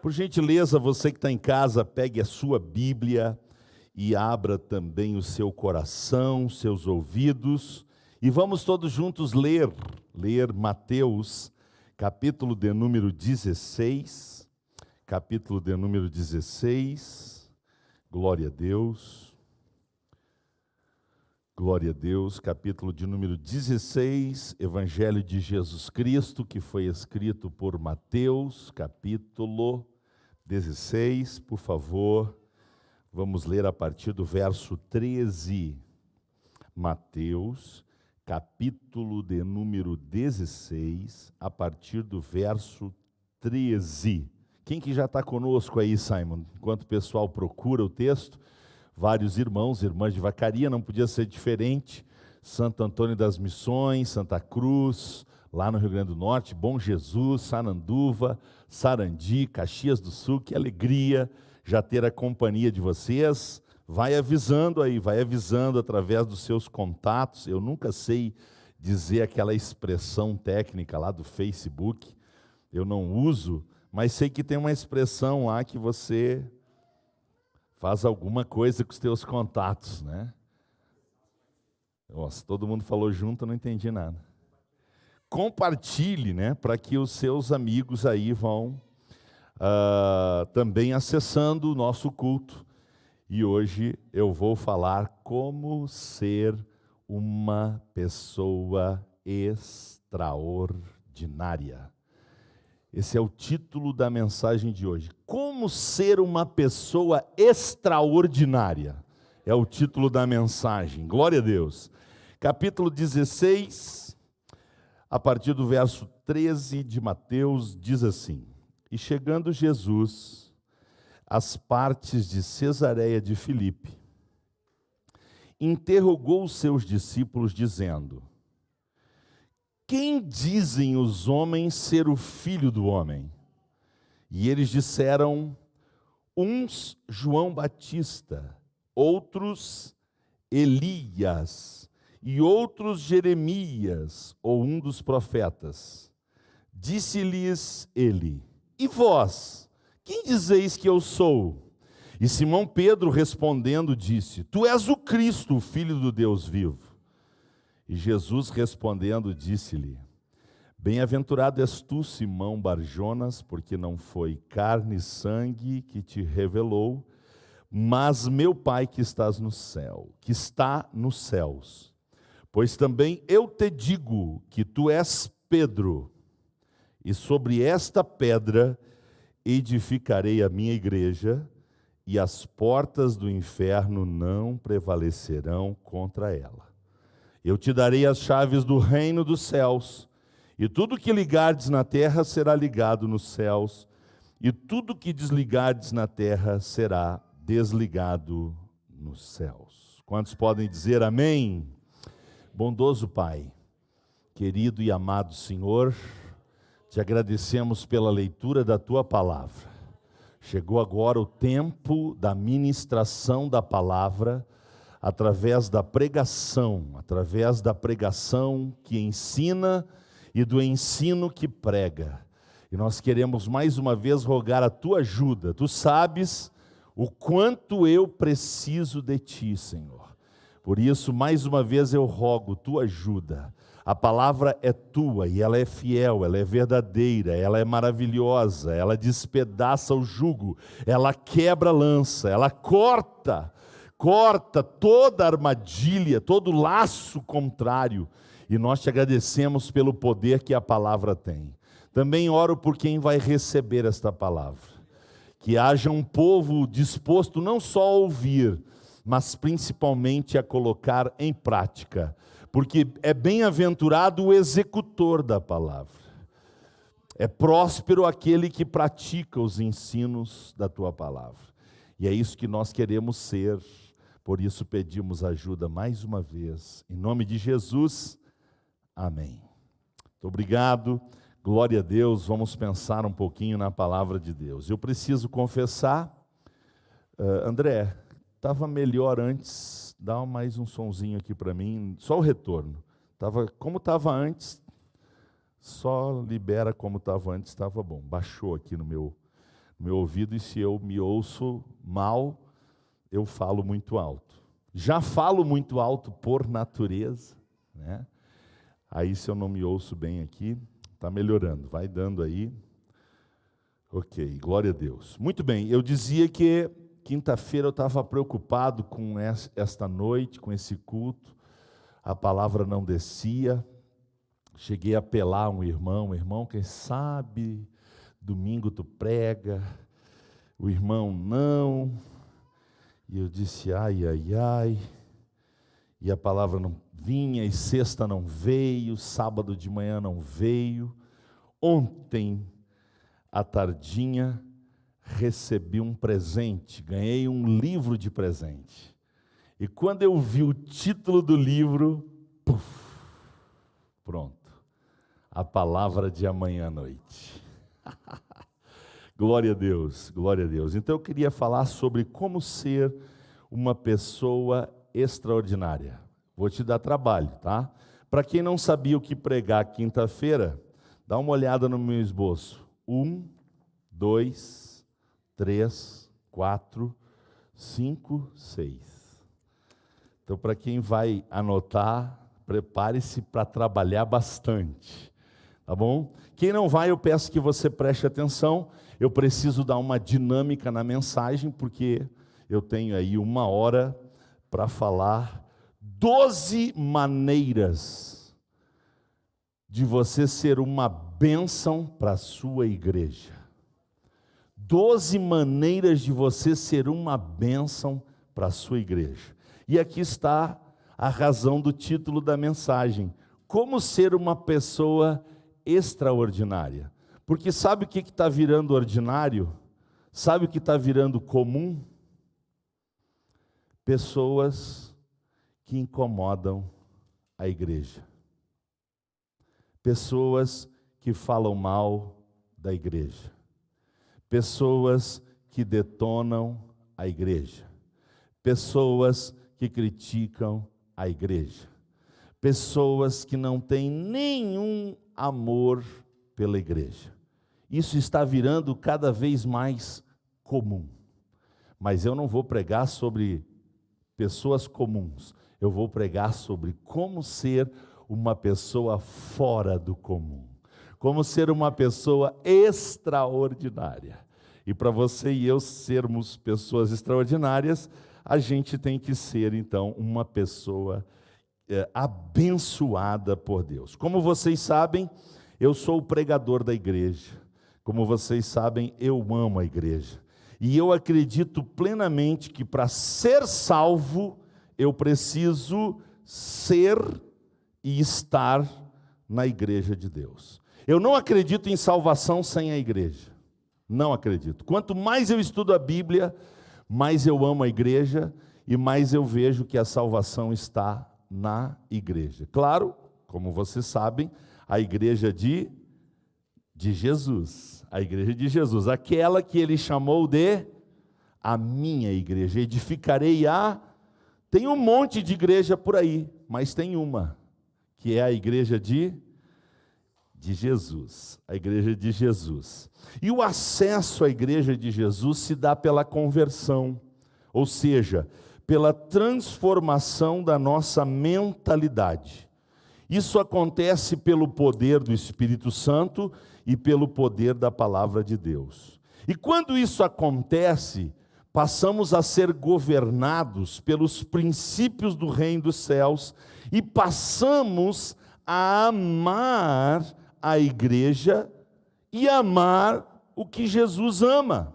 Por gentileza, você que está em casa, pegue a sua Bíblia e abra também o seu coração, seus ouvidos, e vamos todos juntos ler Mateus, capítulo de número 16, glória a Deus, capítulo de número 16, Evangelho de Jesus Cristo, que foi escrito por Mateus, capítulo 16, por favor, vamos ler a partir do verso 13. Mateus, capítulo de número 16, a partir do verso 13. Quem que já está conosco aí, Simon? Enquanto o pessoal procura o texto, vários irmãos, irmãs de Vacaria, não podia ser diferente. Santo Antônio das Missões, Santa Cruz, lá no Rio Grande do Norte, Bom Jesus, Sananduva, Sarandi, Caxias do Sul, que alegria já ter a companhia de vocês. Vai avisando aí, vai avisando através dos seus contatos. Eu nunca sei dizer aquela expressão técnica lá do Facebook, eu não uso, mas sei que tem uma expressão lá que você faz alguma coisa com os teus contatos, né? Nossa, todo mundo falou junto, eu não entendi nada. Compartilhe, né, para que os seus amigos aí vão também acessando o nosso culto. E hoje eu vou falar como ser uma pessoa extraordinária. Esse é o título da mensagem de hoje. Como ser uma pessoa extraordinária. É o título da mensagem. Glória a Deus. Capítulo 16, a partir do verso 13 de Mateus, diz assim: E chegando Jesus às partes de Cesareia de Filipe, interrogou os seus discípulos, dizendo: Quem dizem os homens ser o Filho do Homem? E eles disseram: uns João Batista, outros Elias, e outros Jeremias, ou um dos profetas. Disse-lhes ele: E vós, quem dizeis que eu sou? E Simão Pedro respondendo disse: Tu és o Cristo, o Filho do Deus vivo. E Jesus respondendo disse-lhe: Bem-aventurado és tu, Simão Barjonas, porque não foi carne e sangue que te revelou, mas meu Pai que está nos céus. Pois também eu te digo que tu és Pedro, e sobre esta pedra edificarei a minha igreja, e as portas do inferno não prevalecerão contra ela. Eu te darei as chaves do reino dos céus, e tudo que ligardes na terra será ligado nos céus, e tudo que desligardes na terra será desligado nos céus. Quantos podem dizer amém? Bondoso Pai, querido e amado Senhor, te agradecemos pela leitura da Tua Palavra. Chegou agora o tempo da ministração da Palavra, através da pregação que ensina e do ensino que prega. E nós queremos mais uma vez rogar a Tua ajuda. Tu sabes o quanto eu preciso de Ti, Senhor. Por isso, mais uma vez eu rogo Tua ajuda. A palavra é Tua e ela é fiel, ela é verdadeira, ela é maravilhosa, ela despedaça o jugo, ela quebra a lança, ela corta toda armadilha, todo laço contrário. E nós te agradecemos pelo poder que a palavra tem. Também oro por quem vai receber esta palavra. Que haja um povo disposto não só a ouvir, mas principalmente a colocar em prática, porque é bem-aventurado o executor da palavra, é próspero aquele que pratica os ensinos da Tua palavra, e é isso que nós queremos ser. Por isso pedimos ajuda mais uma vez, em nome de Jesus, amém. Muito obrigado, glória a Deus. Vamos pensar um pouquinho na palavra de Deus. Eu preciso confessar, André, estava melhor antes, dá mais um sonzinho aqui para mim, só o retorno. Como estava antes, só libera como estava antes, estava bom. Baixou aqui no meu ouvido, e se eu me ouço mal, eu falo muito alto. Já falo muito alto por natureza, né? Aí se eu não me ouço bem aqui, está melhorando, vai dando aí. Ok, glória a Deus. Muito bem, eu dizia que quinta-feira eu estava preocupado com esta noite, com esse culto. A palavra não descia. Cheguei a apelar a um irmão, quem sabe domingo tu prega, o irmão não. E eu disse, ai, ai, ai. E a palavra não vinha, e sexta não veio, sábado de manhã não veio. Ontem, à tardinha, recebi um presente, ganhei um livro de presente. E quando eu vi o título do livro, pronto, a palavra de amanhã à noite. Glória a Deus, glória a Deus. Então eu queria falar sobre como ser uma pessoa extraordinária. Vou te dar trabalho, tá? Para quem não sabia o que pregar quinta-feira, dá uma olhada no meu esboço. 1, 2, 3, 4, 5, 6. Então, para quem vai anotar, prepare-se para trabalhar bastante, tá bom? Quem não vai, eu peço que você preste atenção. Eu preciso dar uma dinâmica na mensagem, porque eu tenho aí 1 hora para falar 12 maneiras de você ser uma bênção para a sua igreja. 12 maneiras de você ser uma bênção para a sua igreja. E aqui está a razão do título da mensagem: como ser uma pessoa extraordinária. Porque sabe o que está virando ordinário? Sabe o que está virando comum? Pessoas que incomodam a igreja. Pessoas que falam mal da igreja. Pessoas que detonam a igreja. Pessoas que criticam a igreja. Pessoas que não têm nenhum amor pela igreja. Isso está virando cada vez mais comum. Mas eu não vou pregar sobre pessoas comuns. Eu vou pregar sobre como ser uma pessoa fora do comum. Como ser uma pessoa extraordinária. E para você e eu sermos pessoas extraordinárias, a gente tem que ser, então, uma pessoa abençoada por Deus. Como vocês sabem, eu sou o pregador da igreja. Como vocês sabem, eu amo a igreja. E eu acredito plenamente que para ser salvo, eu preciso ser e estar na igreja de Deus. Eu não acredito em salvação sem a igreja. Não acredito. Quanto mais eu estudo a Bíblia, mais eu amo a igreja e mais eu vejo que a salvação está na igreja. Claro, como vocês sabem, a igreja de Jesus. A igreja de Jesus, aquela que ele chamou de a minha igreja. Edificarei Tem um monte de igreja por aí, mas tem uma, que é a igreja de Jesus. A igreja de Jesus. E o acesso à igreja de Jesus se dá pela conversão, ou seja, pela transformação da nossa mentalidade. Isso acontece pelo poder do Espírito Santo e pelo poder da palavra de Deus. E quando isso acontece, passamos a ser governados pelos princípios do reino dos céus e passamos a amar a igreja e amar o que Jesus ama.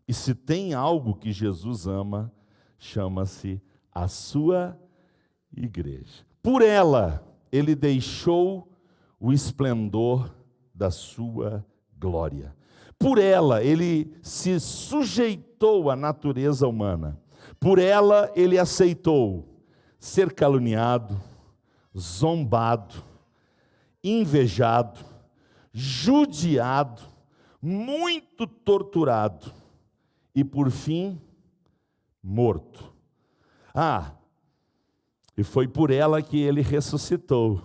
E se tem algo que Jesus ama, chama-se a sua igreja. Por ela, ele deixou o esplendor da sua glória. Por ela, ele se sujeitou à natureza humana. Por ela, ele aceitou ser caluniado, zombado, invejado, judiado, muito torturado e, por fim, morto. E foi por ela que ele ressuscitou.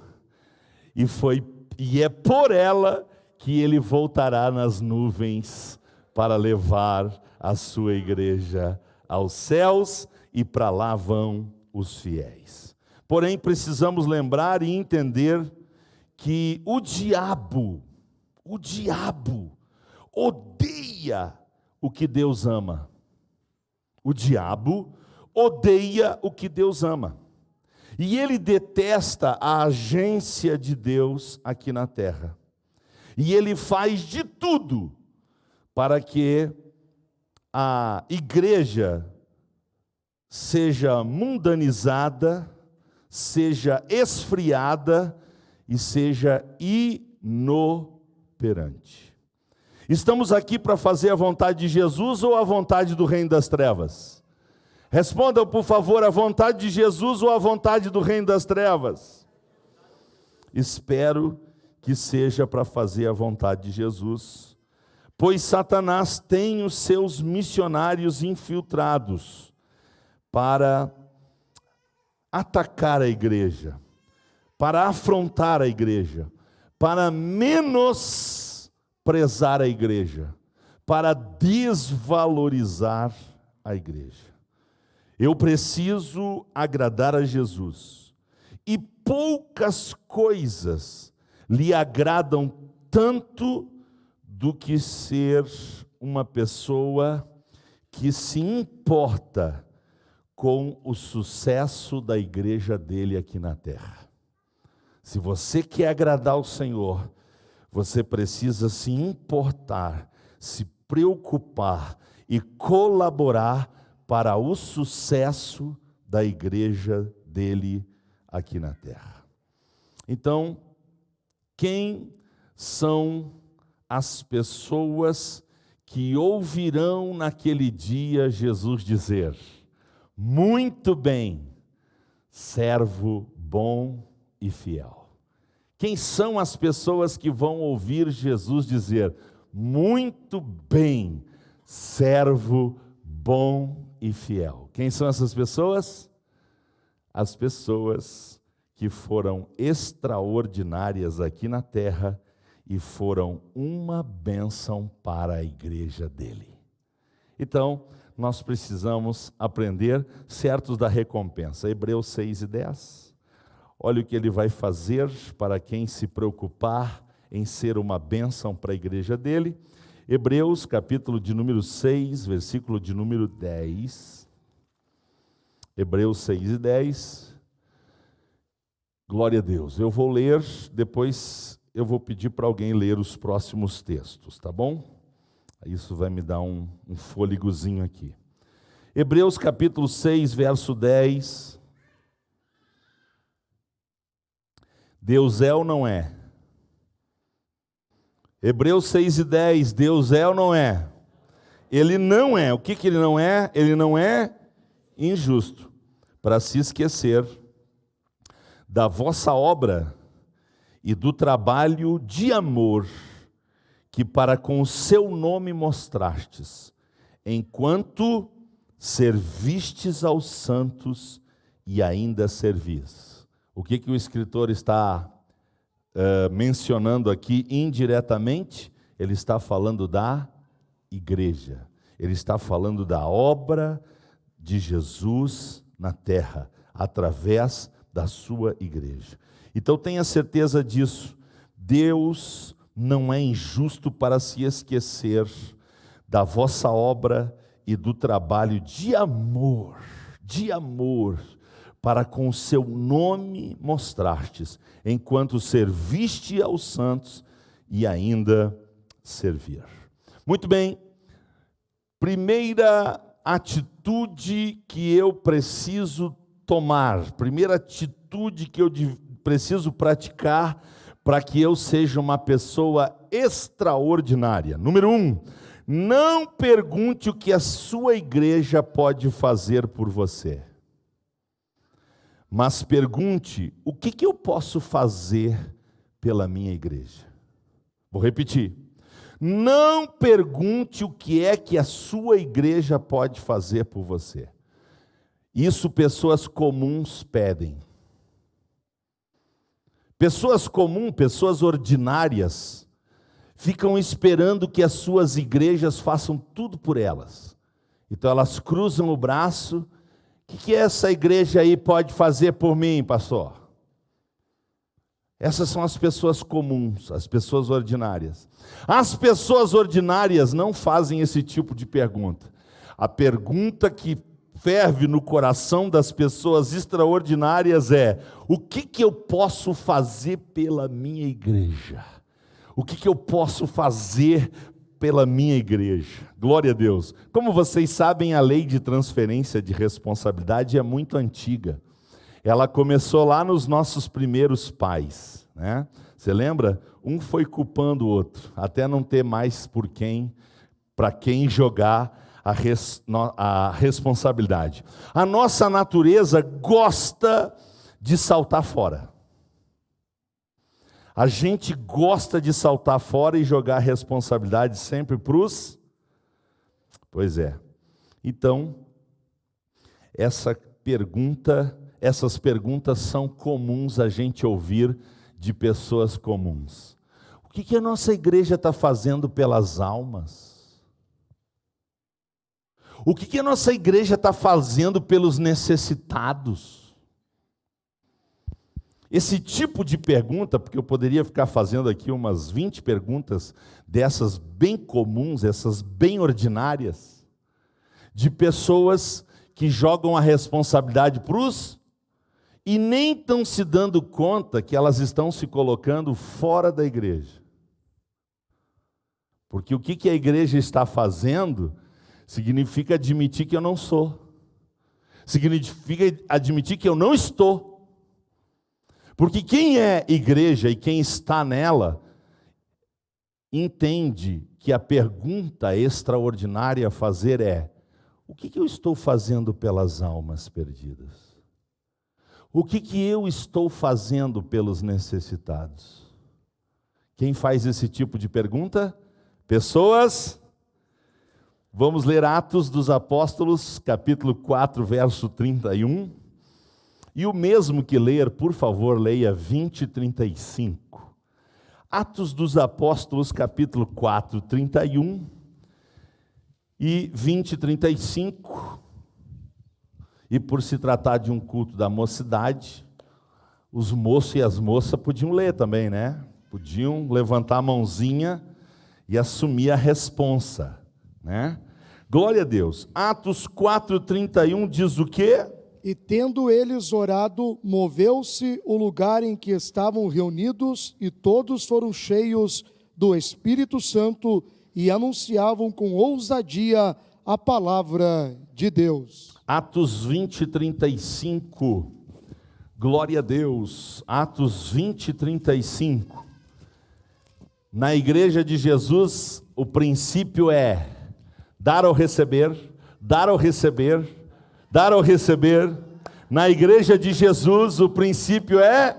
E é por ela que ele voltará nas nuvens para levar a sua igreja aos céus, e para lá vão os fiéis. Porém, precisamos lembrar e entender que o diabo odeia o que Deus ama. O diabo odeia o que Deus ama. E ele detesta a agência de Deus aqui na terra. E ele faz de tudo para que a igreja seja mundanizada, seja esfriada e seja inoperante. Estamos aqui para fazer a vontade de Jesus ou a vontade do reino das trevas? Respondam, por favor, a vontade de Jesus ou a vontade do reino das trevas? Espero que seja para fazer a vontade de Jesus, pois Satanás tem os seus missionários infiltrados para atacar a igreja, para afrontar a igreja, para menosprezar a igreja, para desvalorizar a igreja. Eu preciso agradar a Jesus, e poucas coisas lhe agradam tanto do que ser uma pessoa que se importa com o sucesso da igreja dele aqui na terra. Se você quer agradar o Senhor, você precisa se importar, se preocupar e colaborar para o sucesso da igreja dele aqui na terra. Então, quem são as pessoas que ouvirão naquele dia Jesus dizer: muito bem, servo bom e fiel? Quem são as pessoas que vão ouvir Jesus dizer: muito bem, servo bom e fiel? Quem são essas pessoas? As pessoas que foram extraordinárias aqui na terra e foram uma bênção para a igreja dele. Então, nós precisamos aprender certos da recompensa. Hebreus 6:10. Olha o que ele vai fazer para quem se preocupar em ser uma bênção para a igreja dele. Hebreus, capítulo de número 6, versículo de número 10. Hebreus 6:10. Glória a Deus. Eu vou ler, depois eu vou pedir para alguém ler os próximos textos, tá bom? Isso vai me dar um fôlegozinho aqui. Hebreus capítulo 6, verso 10. Deus é ou não é? Hebreus 6:10, Deus é ou não é? Ele não é. O que ele não é? Ele não é injusto, para se esquecer da vossa obra e do trabalho de amor que para com o seu nome mostrastes, enquanto servistes aos santos e ainda servis. O que o escritor está mencionando aqui indiretamente? Ele está falando da igreja. Ele está falando da obra de Jesus na terra, através da sua igreja. Então tenha certeza disso. Deus não é injusto para se esquecer da vossa obra e do trabalho de amor, para com o seu nome mostrastes, enquanto serviste aos santos e ainda servir. Muito bem, primeira atitude que eu preciso tomar, primeira atitude que eu preciso praticar para que eu seja uma pessoa extraordinária. Número 1, não pergunte o que a sua igreja pode fazer por você, mas pergunte o que eu posso fazer pela minha igreja. Vou repetir. Não pergunte o que é que a sua igreja pode fazer por você. Isso pessoas comuns pedem. Pessoas comuns, pessoas ordinárias, ficam esperando que as suas igrejas façam tudo por elas. Então elas cruzam o braço. O que essa igreja aí pode fazer por mim, pastor? Essas são as pessoas comuns, as pessoas ordinárias. As pessoas ordinárias não fazem esse tipo de pergunta. A pergunta que ferve no coração das pessoas extraordinárias é: o que eu posso fazer pela minha igreja? O que eu posso fazer pela minha igreja? Glória a Deus. Como vocês sabem, a lei de transferência de responsabilidade é muito antiga. Ela começou lá nos nossos primeiros pais, né? Você lembra? Um foi culpando o outro, até não ter mais para quem jogar a responsabilidade. A nossa natureza gosta de saltar fora. A gente gosta de saltar fora e jogar a responsabilidade sempre para os... Pois é. Então, essas perguntas são comuns a gente ouvir de pessoas comuns. O que a nossa igreja está fazendo pelas almas? O que a nossa igreja está fazendo pelos necessitados? Esse tipo de pergunta, porque eu poderia ficar fazendo aqui umas 20 perguntas dessas bem comuns, essas bem ordinárias, de pessoas que jogam a responsabilidade para os... e nem estão se dando conta que elas estão se colocando fora da igreja. Porque o que a igreja está fazendo significa admitir que eu não sou. Significa admitir que eu não estou. Porque quem é igreja e quem está nela, entende que a pergunta extraordinária a fazer é: o que eu estou fazendo pelas almas perdidas? O que eu estou fazendo pelos necessitados? Quem faz esse tipo de pergunta? Pessoas. Vamos ler Atos dos Apóstolos, capítulo 4, verso 31. E o mesmo que ler, por favor, leia 20 e 35. Atos dos Apóstolos, capítulo 4, 31 e 20 e 35. E por se tratar de um culto da mocidade, os moços e as moças podiam ler também, né? Podiam levantar a mãozinha e assumir a responsa, né? Glória a Deus. Atos 4, 31 diz o quê? E tendo eles orado, moveu-se o lugar em que estavam reunidos, e todos foram cheios do Espírito Santo e anunciavam com ousadia a palavra de Deus. Atos 20, 35. Glória a Deus. Atos 20, 35. Na igreja de Jesus, o princípio é dar ou receber, dar ou receber, dar ou receber. Na igreja de Jesus, o princípio é,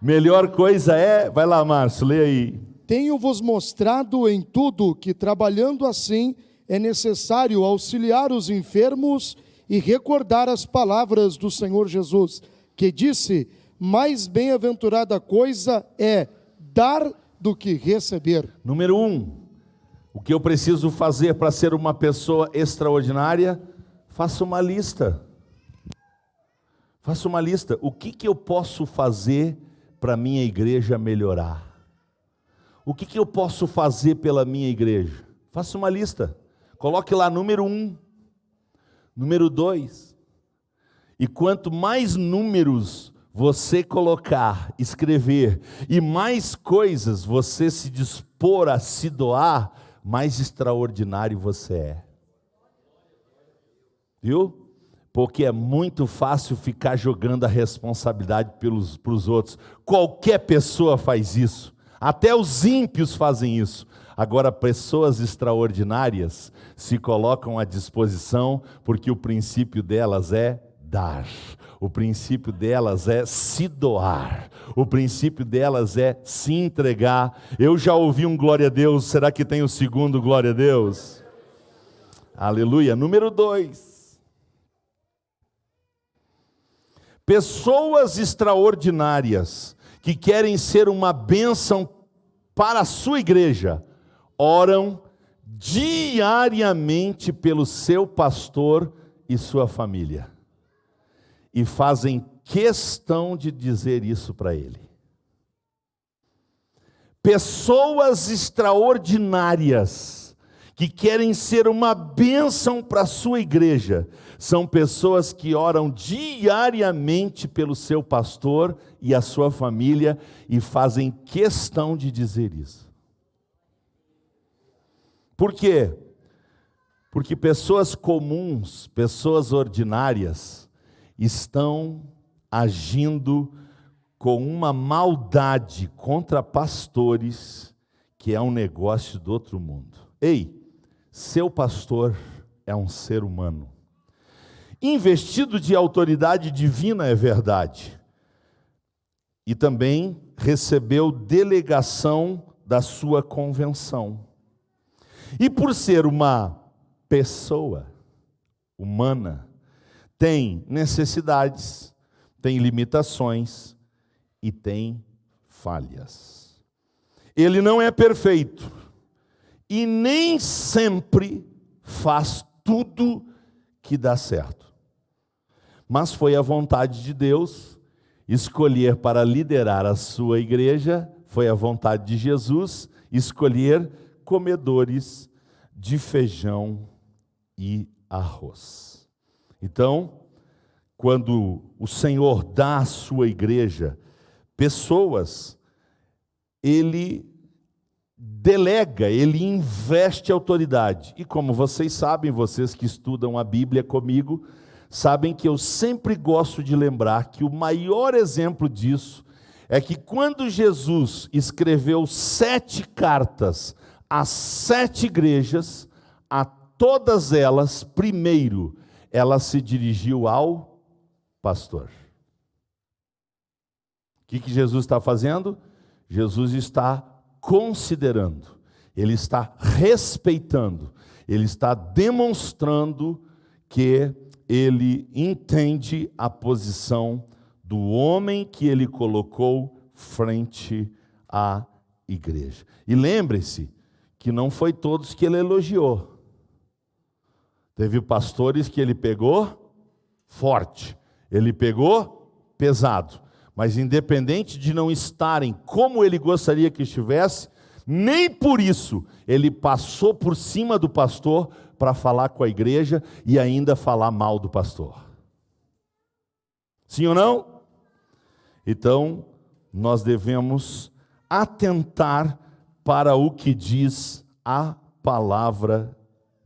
melhor coisa é, vai lá, Márcio, lê aí. Tenho-vos mostrado em tudo que, trabalhando assim, é necessário auxiliar os enfermos e recordar as palavras do Senhor Jesus, que disse: mais bem-aventurada coisa é dar do que receber. Número 1, o que eu preciso fazer para ser uma pessoa extraordinária? Faça uma lista. Faça uma lista. O que eu posso fazer para a minha igreja melhorar? O que eu posso fazer pela minha igreja? Faça uma lista. Coloque lá número 1, número 2. E quanto mais números você colocar, escrever, e mais coisas você se dispor a se doar, mais extraordinário você é. Viu? Porque é muito fácil ficar jogando a responsabilidade para os outros. Qualquer pessoa faz isso. Até os ímpios fazem isso. Agora, pessoas extraordinárias se colocam à disposição, porque o princípio delas é dar. O princípio delas é se doar. O princípio delas é se entregar. Eu já ouvi um glória a Deus. Será que tem o segundo glória a Deus? Aleluia. Número 2. Pessoas extraordinárias que querem ser uma bênção para a sua igreja, oram diariamente pelo seu pastor e sua família. E fazem questão de dizer isso para ele. Pessoas extraordinárias que querem ser uma bênção para a sua igreja, são pessoas que oram diariamente pelo seu pastor e a sua família e fazem questão de dizer isso. Por quê? Porque pessoas comuns, pessoas ordinárias, estão agindo com uma maldade contra pastores, que é um negócio do outro mundo. Ei, seu pastor é um ser humano, investido de autoridade divina, é verdade, e também recebeu delegação da sua convenção. E por ser uma pessoa humana, tem necessidades, tem limitações e tem falhas. Ele não é perfeito e nem sempre faz tudo que dá certo. Mas foi a vontade de Deus escolher para liderar a sua igreja, foi a vontade de Jesus escolher comedores de feijão e arroz. Então, quando o Senhor dá à sua igreja pessoas, Ele delega, Ele investe autoridade. E como vocês sabem, vocês que estudam a Bíblia comigo, sabem que eu sempre gosto de lembrar que o maior exemplo disso é que quando Jesus escreveu 7 cartas às 7 igrejas, a todas elas, primeiro, ela se dirigiu ao pastor. O que Jesus está fazendo? Jesus está considerando, Ele está respeitando, Ele está demonstrando que Ele entende a posição do homem que Ele colocou frente à igreja. E lembre-se que não foi todos que Ele elogiou. Teve pastores que Ele pegou forte, Ele pegou pesado. Mas independente de não estarem como Ele gostaria que estivesse, nem por isso Ele passou por cima do pastor para falar com a igreja e ainda falar mal do pastor. Sim ou não? Então, nós devemos atentar para o que diz a palavra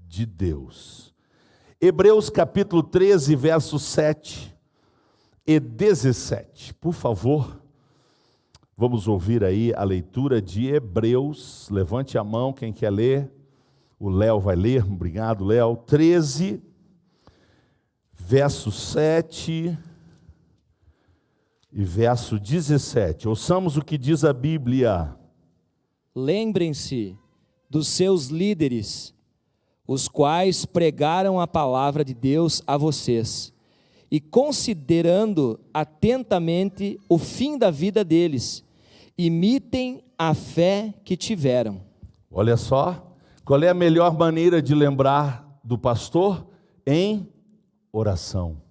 de Deus. Hebreus capítulo 13, verso 7 e 17. Por favor, vamos ouvir aí a leitura de Hebreus. Levante a mão quem quer ler. O Léo vai ler. Obrigado, Léo. 13, verso 7 e verso 17. Ouçamos o que diz a Bíblia. Lembrem-se dos seus líderes, os quais pregaram a palavra de Deus a vocês, e considerando atentamente o fim da vida deles, imitem a fé que tiveram. Olha só, qual é a melhor maneira de lembrar do pastor? Em oração.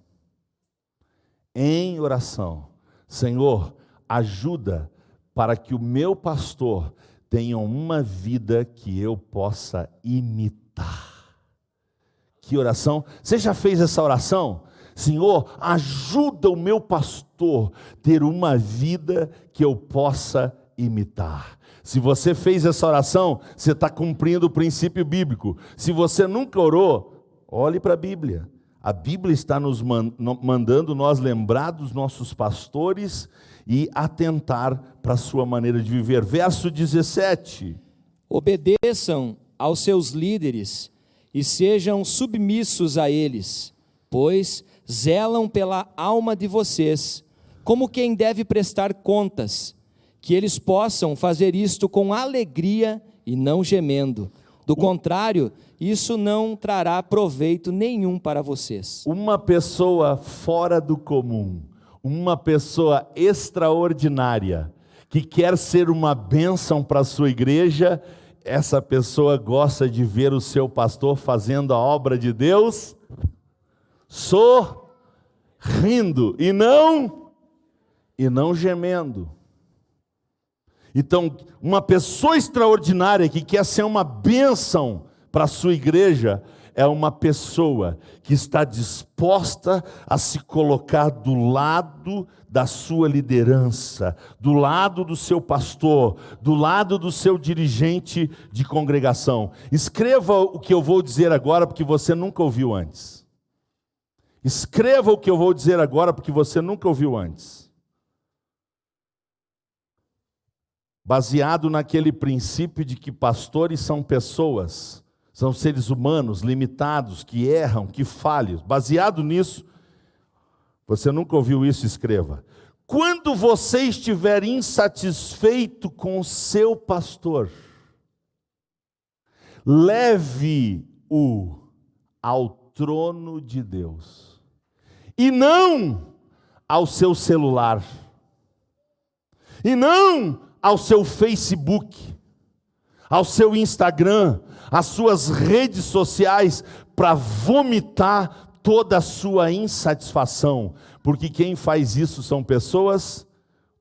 Em oração. Senhor, ajuda para que o meu pastor tenha uma vida que eu possa imitar. Que oração? Você já fez essa oração? Senhor, ajuda o meu pastor a ter uma vida que eu possa imitar. Se você fez essa oração, você está cumprindo o princípio bíblico. Se você nunca orou, olhe para a Bíblia. A Bíblia está nos mandando nós lembrar dos nossos pastores e atentar para a sua maneira de viver. Verso 17. Obedeçam aos seus líderes e sejam submissos a eles, pois zelam pela alma de vocês, como quem deve prestar contas, que eles possam fazer isto com alegria e não gemendo. Do contrário, isso não trará proveito nenhum para vocês. Uma pessoa fora do comum, uma pessoa extraordinária, que quer ser uma bênção para a sua igreja, essa pessoa gosta de ver o seu pastor fazendo a obra de Deus sorrindo e não gemendo. Então, uma pessoa extraordinária que quer ser uma bênção para a sua igreja é uma pessoa que está disposta a se colocar do lado da sua liderança, do lado do seu pastor, do lado do seu dirigente de congregação. Escreva o que eu vou dizer agora, porque você nunca ouviu antes. Escreva o que eu vou dizer agora, porque você nunca ouviu antes. Baseado naquele princípio de que pastores são pessoas, são seres humanos limitados, que erram, que falham. Baseado nisso, você nunca ouviu isso, escreva. Quando você estiver insatisfeito com o seu pastor, leve-o ao trono de Deus, e não ao seu celular, e não ao seu Facebook, ao seu Instagram, às suas redes sociais, para vomitar toda a sua insatisfação, porque quem faz isso são pessoas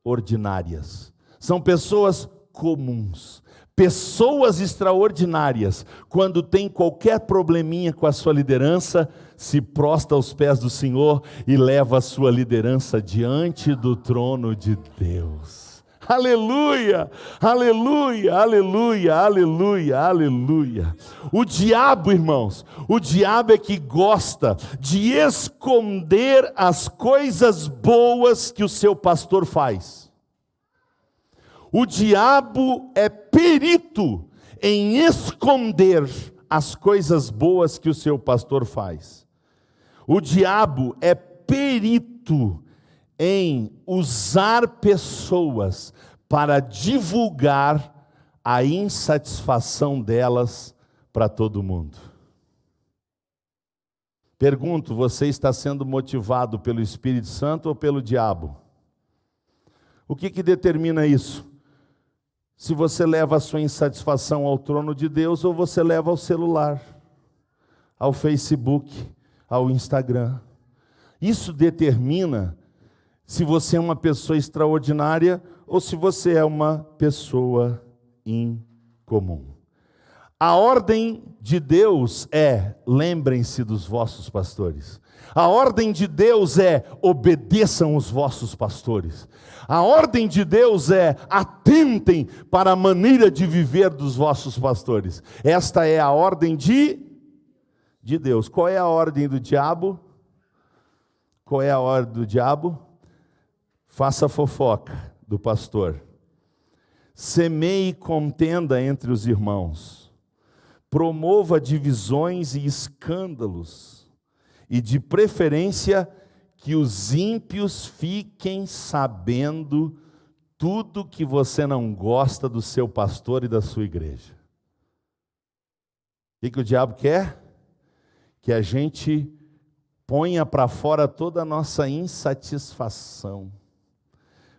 ordinárias, são pessoas comuns. Pessoas extraordinárias, quando tem qualquer probleminha com a sua liderança, se prostra aos pés do Senhor e leva a sua liderança diante do trono de Deus. Aleluia, aleluia, aleluia, aleluia, aleluia. O diabo, irmãos, o diabo é que gosta de esconder as coisas boas que o seu pastor faz. O diabo é perito em esconder as coisas boas que o seu pastor faz. O diabo é perito em usar pessoas para divulgar a insatisfação delas para todo mundo. Pergunto, você está sendo motivado pelo Espírito Santo ou pelo diabo? O que determina isso? Se você leva a sua insatisfação ao trono de Deus ou você leva ao celular, ao Facebook, ao Instagram. Isso determina se você é uma pessoa extraordinária ou se você é uma pessoa incomum. A ordem de Deus é: lembrem-se dos vossos pastores. A ordem de Deus é: obedeçam os vossos pastores. A ordem de Deus é: atentem para a maneira de viver dos vossos pastores. Esta é a ordem de Deus. Qual é a ordem do diabo? Qual é a ordem do diabo? Faça fofoca do pastor. Semeie contenda entre os irmãos. Promova divisões e escândalos. E de preferência que os ímpios fiquem sabendo tudo que você não gosta do seu pastor e da sua igreja. O que o diabo quer? Que a gente ponha para fora toda a nossa insatisfação.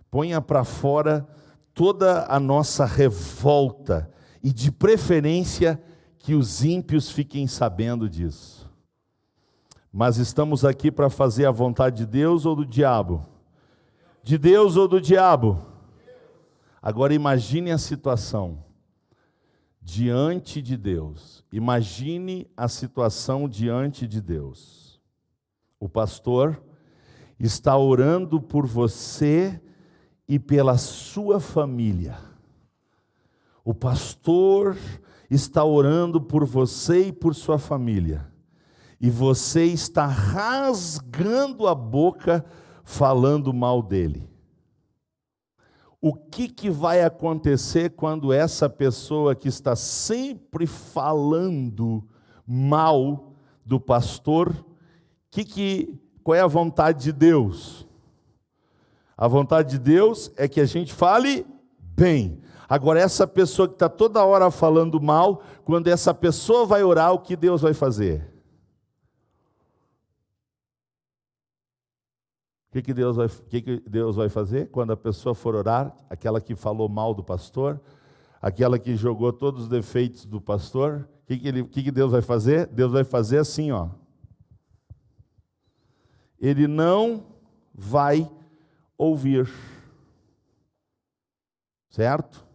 Ponha para fora toda a nossa revolta. E de preferência que os ímpios fiquem sabendo disso. Mas estamos aqui para fazer a vontade de Deus ou do diabo? De Deus ou do diabo? Agora imagine a situação diante de Deus. Imagine a situação diante de Deus. O pastor está orando por você e pela sua família. O pastor está orando por você e por sua família. E você está rasgando a boca falando mal dele. O que vai acontecer quando essa pessoa que está sempre falando mal do pastor, qual é a vontade de Deus? A vontade de Deus é que a gente fale bem. Agora, essa pessoa que está toda hora falando mal, quando essa pessoa vai orar, o que Deus vai fazer? O que Deus vai fazer quando a pessoa for orar? Aquela que falou mal do pastor, aquela que jogou todos os defeitos do pastor, o que Deus vai fazer? Deus vai fazer assim, ó. Ele não vai ouvir. Certo?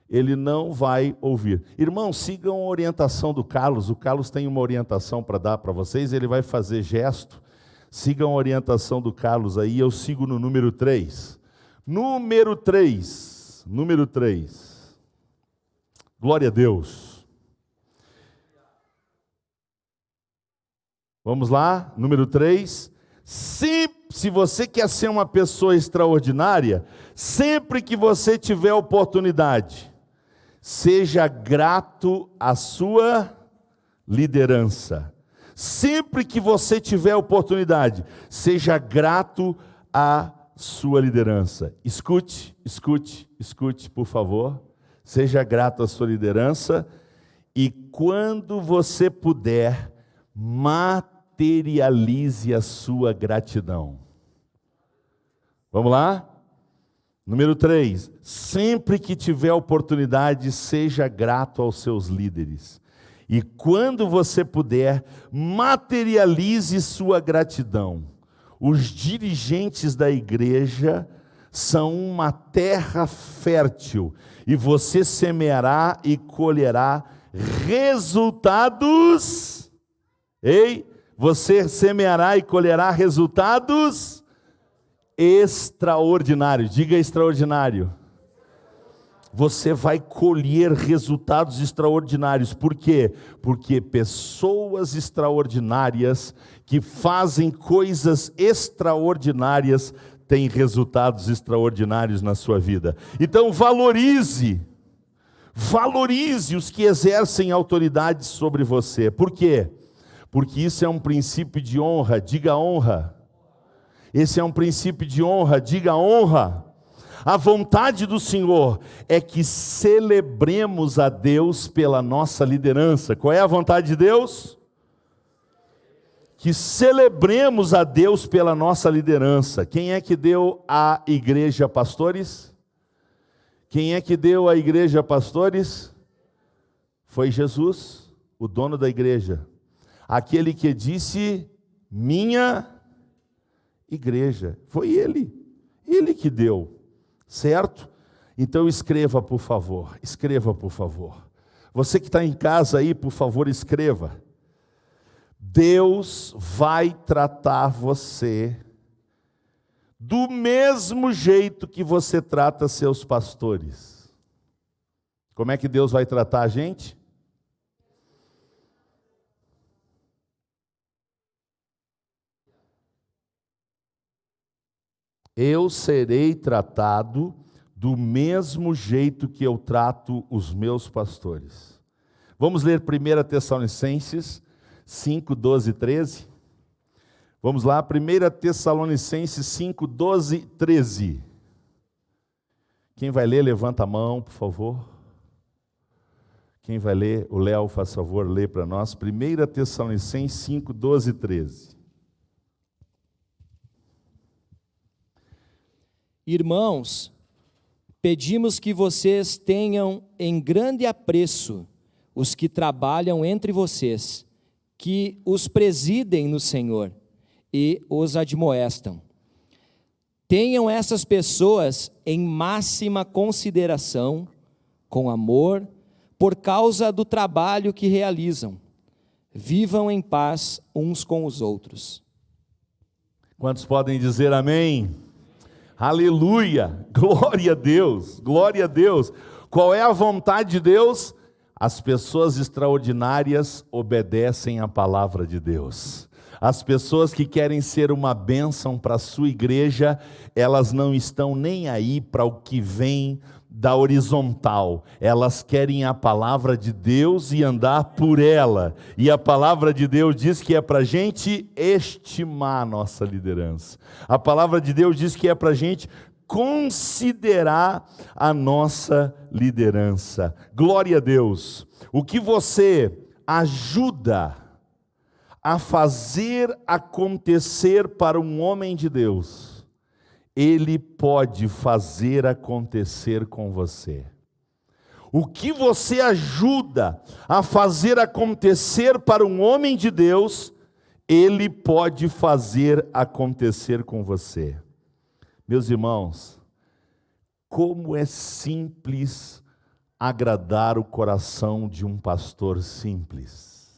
Ele não vai ouvir. Irmãos, sigam a orientação do Carlos. O Carlos tem uma orientação para dar para vocês, ele vai fazer gesto. Sigam a orientação do Carlos aí, eu sigo no número 3. Número 3. Glória a Deus. Vamos lá, número 3. Se você quer ser uma pessoa extraordinária, sempre que você tiver oportunidade, seja grato à sua liderança. Sempre que você tiver oportunidade, seja grato à sua liderança. Escute, por favor. Seja grato à sua liderança e quando você puder, materialize a sua gratidão. Vamos lá? Número 3. Sempre que tiver oportunidade, seja grato aos seus líderes. E quando você puder, materialize sua gratidão. Os dirigentes da igreja são uma terra fértil, e você semeará e colherá resultados. Você semeará e colherá resultados extraordinários. Diga extraordinário. Você vai colher resultados extraordinários. Por quê? Porque pessoas extraordinárias que fazem coisas extraordinárias têm resultados extraordinários na sua vida. Então valorize os que exercem autoridade sobre você. Por quê? Porque isso é um princípio de honra. Diga honra. Esse é um princípio de honra. Diga honra. A vontade do Senhor é que celebremos a Deus pela nossa liderança. Qual é a vontade de Deus? Que celebremos a Deus pela nossa liderança. Quem é que deu à igreja pastores? Quem é que deu à igreja pastores? Foi Jesus, o dono da igreja. Aquele que disse, minha igreja. Foi ele que deu. Certo? Então escreva, por favor. Você que está em casa aí, por favor, escreva. Deus vai tratar você do mesmo jeito que você trata seus pastores. Como é que Deus vai tratar a gente? Eu serei tratado do mesmo jeito que eu trato os meus pastores. Vamos ler 1 Tessalonicenses 5, 12 e 13. Vamos lá, 1 Tessalonicenses 5, 12 e 13. Quem vai ler, levanta a mão, por favor. Quem vai ler, o Léo, faz favor, lê para nós. 1 Tessalonicenses 5, 12 e 13. Irmãos, pedimos que vocês tenham em grande apreço os que trabalham entre vocês, que os presidem no Senhor e os admoestam. Tenham essas pessoas em máxima consideração, com amor, por causa do trabalho que realizam. Vivam em paz uns com os outros. Quantos podem dizer amém? Aleluia, glória a Deus, glória a Deus. Qual é a vontade de Deus? As pessoas extraordinárias obedecem à palavra de Deus. As pessoas que querem ser uma bênção para a sua igreja, elas não estão nem aí para o que vem da horizontal. Elas querem a palavra de Deus e andar por ela. E a palavra de Deus diz que é para a gente estimar a nossa liderança. A palavra de Deus diz que é para a gente considerar a nossa liderança. Glória a Deus. O que você ajuda a fazer acontecer para um homem de Deus, Ele pode fazer acontecer com você. O que você ajuda a fazer acontecer para um homem de Deus, Ele pode fazer acontecer com você. Meus irmãos, como é simples agradar o coração de um pastor simples.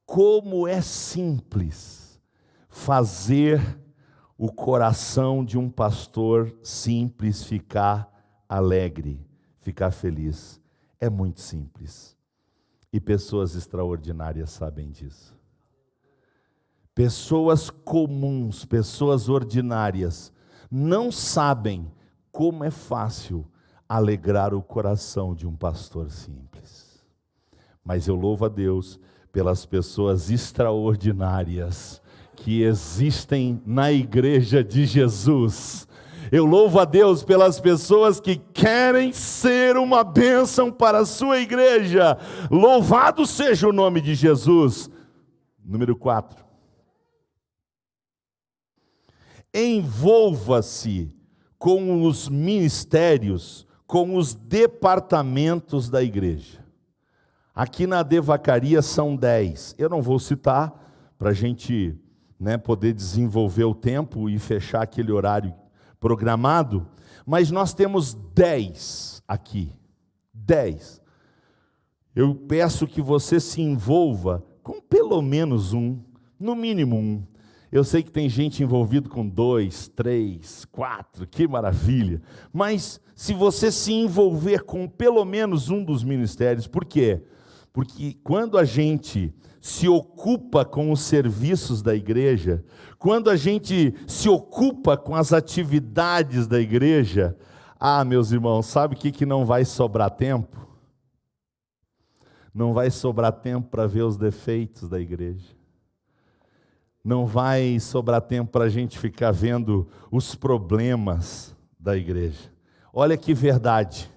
Como é simples fazer o coração de um pastor simples ficar alegre, ficar feliz. É muito simples. E pessoas extraordinárias sabem disso. Pessoas comuns, pessoas ordinárias, não sabem como é fácil alegrar o coração de um pastor simples. Mas eu louvo a Deus pelas pessoas extraordinárias que existem na igreja de Jesus. Eu louvo a Deus pelas pessoas que querem ser uma bênção para a sua igreja. Louvado seja o nome de Jesus. Número 4. Envolva-se com os ministérios, com os departamentos da igreja. Aqui na Devacaria são 10. Eu não vou citar para a gente poder desenvolver o tempo e fechar aquele horário programado, mas nós temos 10 aqui. 10. Eu peço que você se envolva com pelo menos um, no mínimo um. Eu sei que tem gente envolvida com 2, 3, 4, que maravilha. Mas se você se envolver com pelo menos um dos ministérios, por quê? Porque quando a gente se ocupa com os serviços da igreja, quando a gente se ocupa com as atividades da igreja, meus irmãos, sabe o que não vai sobrar tempo? Não vai sobrar tempo para ver os defeitos da igreja. Não vai sobrar tempo para a gente ficar vendo os problemas da igreja. Olha que verdade.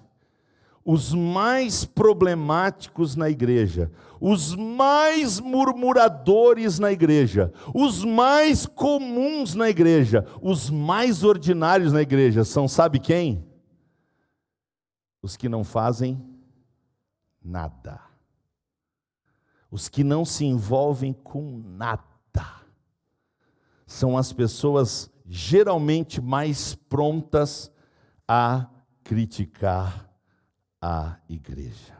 Os mais problemáticos na igreja, os mais murmuradores na igreja, os mais comuns na igreja, os mais ordinários na igreja, são sabe quem? Os que não fazem nada. Os que não se envolvem com nada. São as pessoas geralmente mais prontas a criticar a igreja.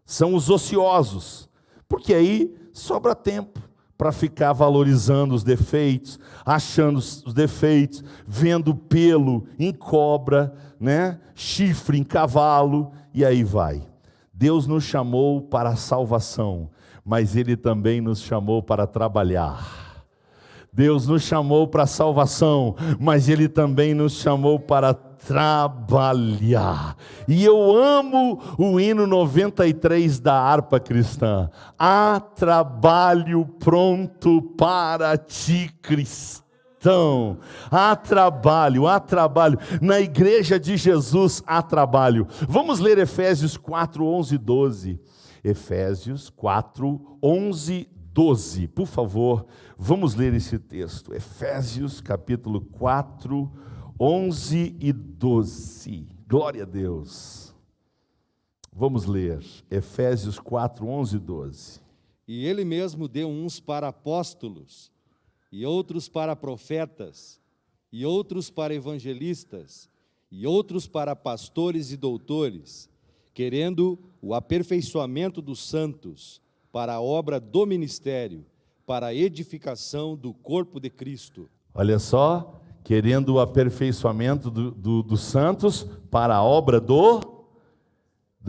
São os ociosos, porque aí sobra tempo para ficar valorizando os defeitos, achando os defeitos, vendo pelo em cobra, chifre em cavalo, e aí vai. Deus nos chamou para a salvação, mas Ele também nos chamou para trabalhar. Deus nos chamou para a salvação, mas Ele também nos chamou para trabalhar. E eu amo o hino 93 da harpa cristã. Há trabalho pronto para ti, cristão. Há trabalho. Na igreja de Jesus há trabalho. Vamos ler Efésios 4, 11 e 12. Efésios 4, 11, 12. Por favor, vamos ler esse texto. Efésios capítulo 4, 11 e 12. Glória a Deus. Vamos ler. Efésios 4, 11 e 12. E Ele mesmo deu uns para apóstolos, e outros para profetas, e outros para evangelistas, e outros para pastores e doutores, querendo o aperfeiçoamento dos santos, para a obra do ministério, para a edificação do corpo de Cristo. Olha só, querendo o aperfeiçoamento dos santos para a obra do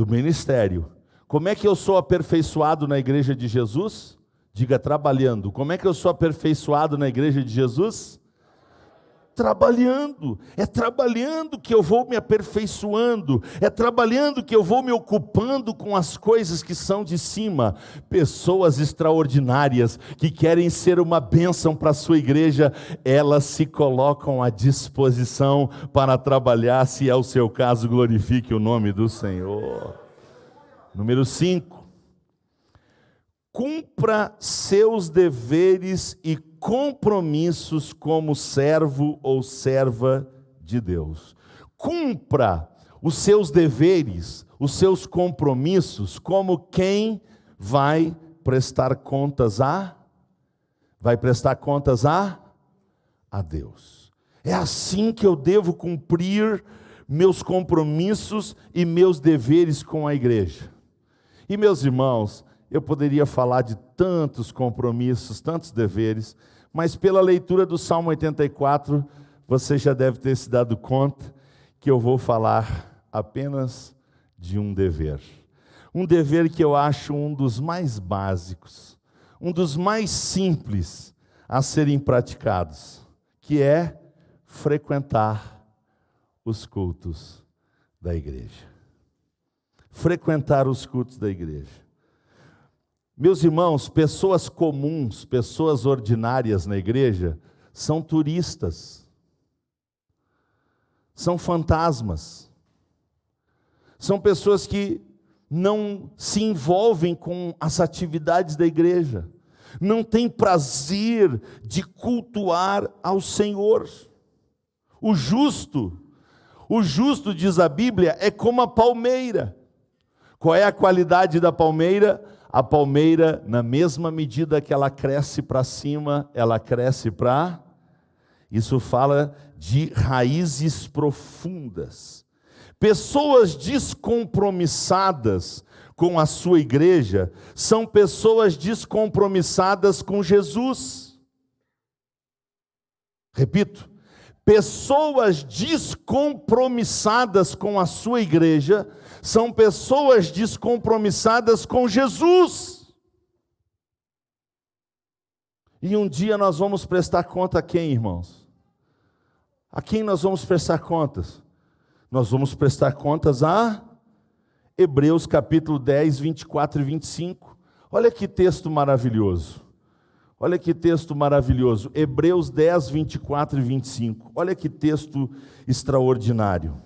ministério. Como é que eu sou aperfeiçoado na igreja de Jesus? Diga, trabalhando. Como é que eu sou aperfeiçoado na igreja de Jesus? Trabalhando. É trabalhando que eu vou me aperfeiçoando. É trabalhando que eu vou me ocupando com as coisas que são de cima. Pessoas extraordinárias que querem ser uma bênção para a sua igreja, elas se colocam à disposição para trabalhar. Se é o seu caso, glorifique o nome do Senhor. Número 5. cumpra seus deveres e compromissos como servo ou serva de Deus. Cumpra os seus deveres, os seus compromissos, como quem vai prestar contas a Deus. É assim que eu devo cumprir meus compromissos e meus deveres com a igreja. E meus irmãos, eu poderia falar de tantos compromissos, tantos deveres, mas pela leitura do Salmo 84, você já deve ter se dado conta que eu vou falar apenas de um dever. Um dever que eu acho um dos mais básicos, um dos mais simples a serem praticados, que é frequentar os cultos da igreja. Frequentar os cultos da igreja. Meus irmãos, pessoas comuns, pessoas ordinárias na igreja, são turistas, são fantasmas, são pessoas que não se envolvem com as atividades da igreja, não têm prazer de cultuar ao Senhor. O justo, diz a Bíblia, é como a palmeira. Qual é a qualidade da palmeira? A palmeira, na mesma medida que ela cresce para cima, ela cresce para... Isso fala de raízes profundas. Pessoas descompromissadas com a sua igreja são pessoas descompromissadas com Jesus. Repito, pessoas descompromissadas com a sua igreja são pessoas descompromissadas com Jesus. E um dia nós vamos prestar conta a quem, irmãos? A quem nós vamos prestar contas? Nós vamos prestar contas a Hebreus capítulo 10, 24 e 25. Olha que texto maravilhoso. Olha que texto maravilhoso. Hebreus 10, 24 e 25. Olha que texto extraordinário.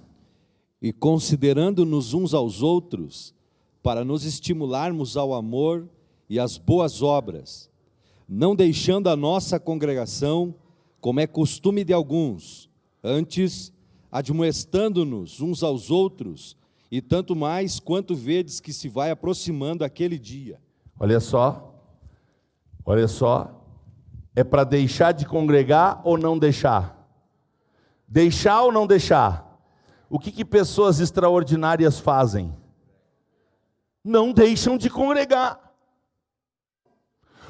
E considerando-nos uns aos outros, para nos estimularmos ao amor e às boas obras, não deixando a nossa congregação, como é costume de alguns, antes admoestando-nos uns aos outros, e tanto mais quanto vedes que se vai aproximando aquele dia. Olha só, é para deixar de congregar ou não deixar? Deixar ou não deixar? O que pessoas extraordinárias fazem? Não deixam de congregar.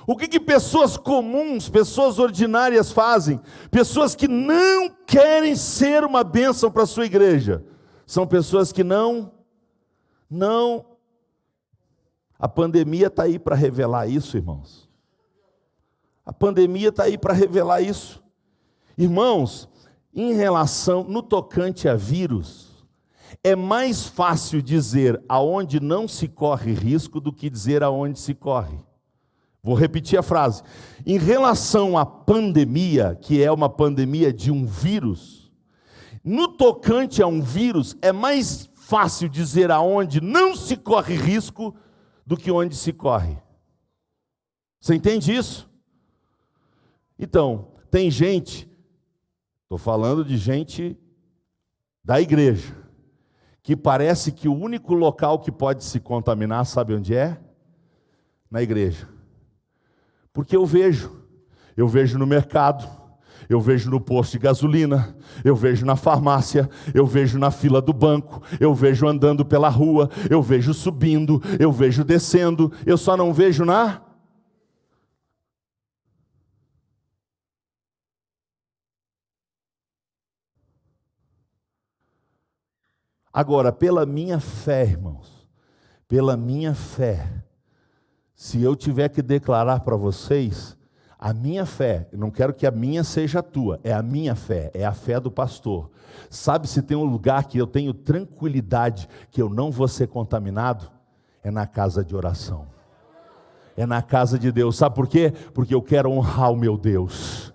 O que pessoas comuns, pessoas ordinárias fazem? Pessoas que não querem ser uma bênção para a sua igreja. São pessoas que não. A pandemia está aí para revelar isso, irmãos. A pandemia está aí para revelar isso. Irmãos, em relação, no tocante a vírus, é mais fácil dizer aonde não se corre risco do que dizer aonde se corre. Vou repetir a frase. Em relação à pandemia, que é uma pandemia de um vírus, no tocante a um vírus, é mais fácil dizer aonde não se corre risco do que onde se corre. Você entende isso? Então, tem gente, estou falando de gente da igreja, que parece que o único local que pode se contaminar, sabe onde é? Na igreja. Porque eu vejo no mercado, eu vejo no posto de gasolina, eu vejo na farmácia, eu vejo na fila do banco, eu vejo andando pela rua, eu vejo subindo, eu vejo descendo, eu só não vejo na... Agora, pela minha fé, irmãos, pela minha fé, se eu tiver que declarar para vocês, a minha fé, eu não quero que a minha seja a tua, é a minha fé, é a fé do pastor. Sabe se tem um lugar que eu tenho tranquilidade, que eu não vou ser contaminado? É na casa de oração. É na casa de Deus. Sabe por quê? Porque eu quero honrar o meu Deus.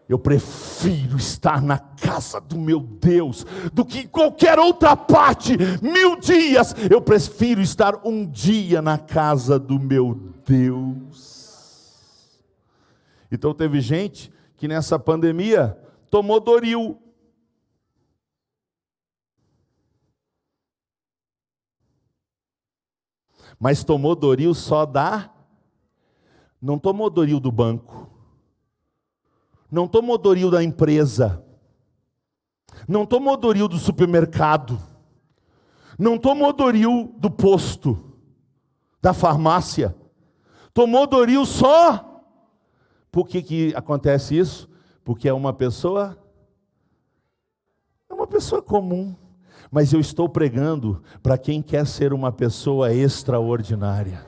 Eu prefiro estar na casa do meu Deus do que em qualquer outra parte. 1000 dias, eu prefiro estar um dia na casa do meu Deus. Então teve gente que nessa pandemia tomou Doril. Mas tomou Doril não tomou Doril do banco. Não tomou Doril da empresa, não tomou Doril do supermercado, não tomou Doril do posto, da farmácia, tomou Doril só. Por que acontece isso? Porque é uma pessoa comum, mas eu estou pregando para quem quer ser uma pessoa extraordinária.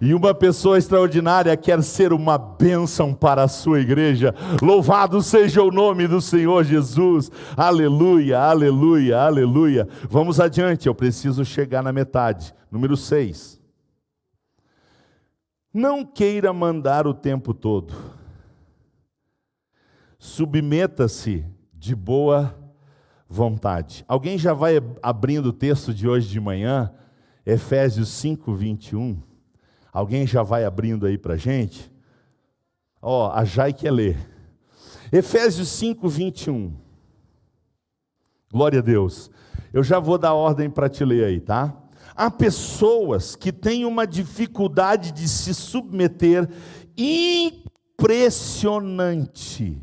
E uma pessoa extraordinária quer ser uma bênção para a sua igreja. Louvado seja o nome do Senhor Jesus. Aleluia, aleluia, aleluia. Vamos adiante, eu preciso chegar na metade. Número 6. Não queira mandar o tempo todo. Submeta-se de boa vontade. Alguém já vai abrindo o texto de hoje de manhã? Efésios 5, 21. Alguém já vai abrindo aí para a gente? A Jai quer ler. Efésios 5, 21. Glória a Deus. Eu já vou dar ordem para te ler aí, tá? Há pessoas que têm uma dificuldade de se submeter impressionante.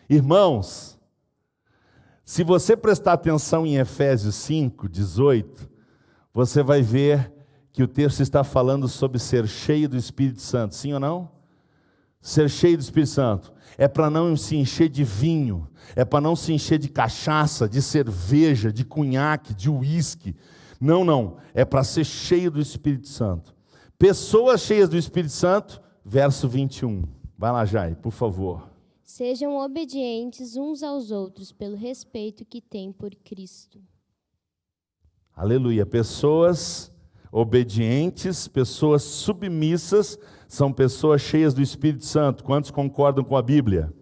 Irmãos, se você prestar atenção em Efésios 5, 18, você vai ver que o texto está falando sobre ser cheio do Espírito Santo, sim ou não? Ser cheio do Espírito Santo é para não se encher de vinho, é para não se encher de cachaça, de cerveja, de cunhaque, de uísque. Não, é para ser cheio do Espírito Santo. Pessoas cheias do Espírito Santo, verso 21. Vai lá, Jai, por favor. Sejam obedientes uns aos outros pelo respeito que têm por Cristo. Aleluia. Pessoas obedientes, pessoas submissas, são pessoas cheias do Espírito Santo. Quantos concordam com a Bíblia?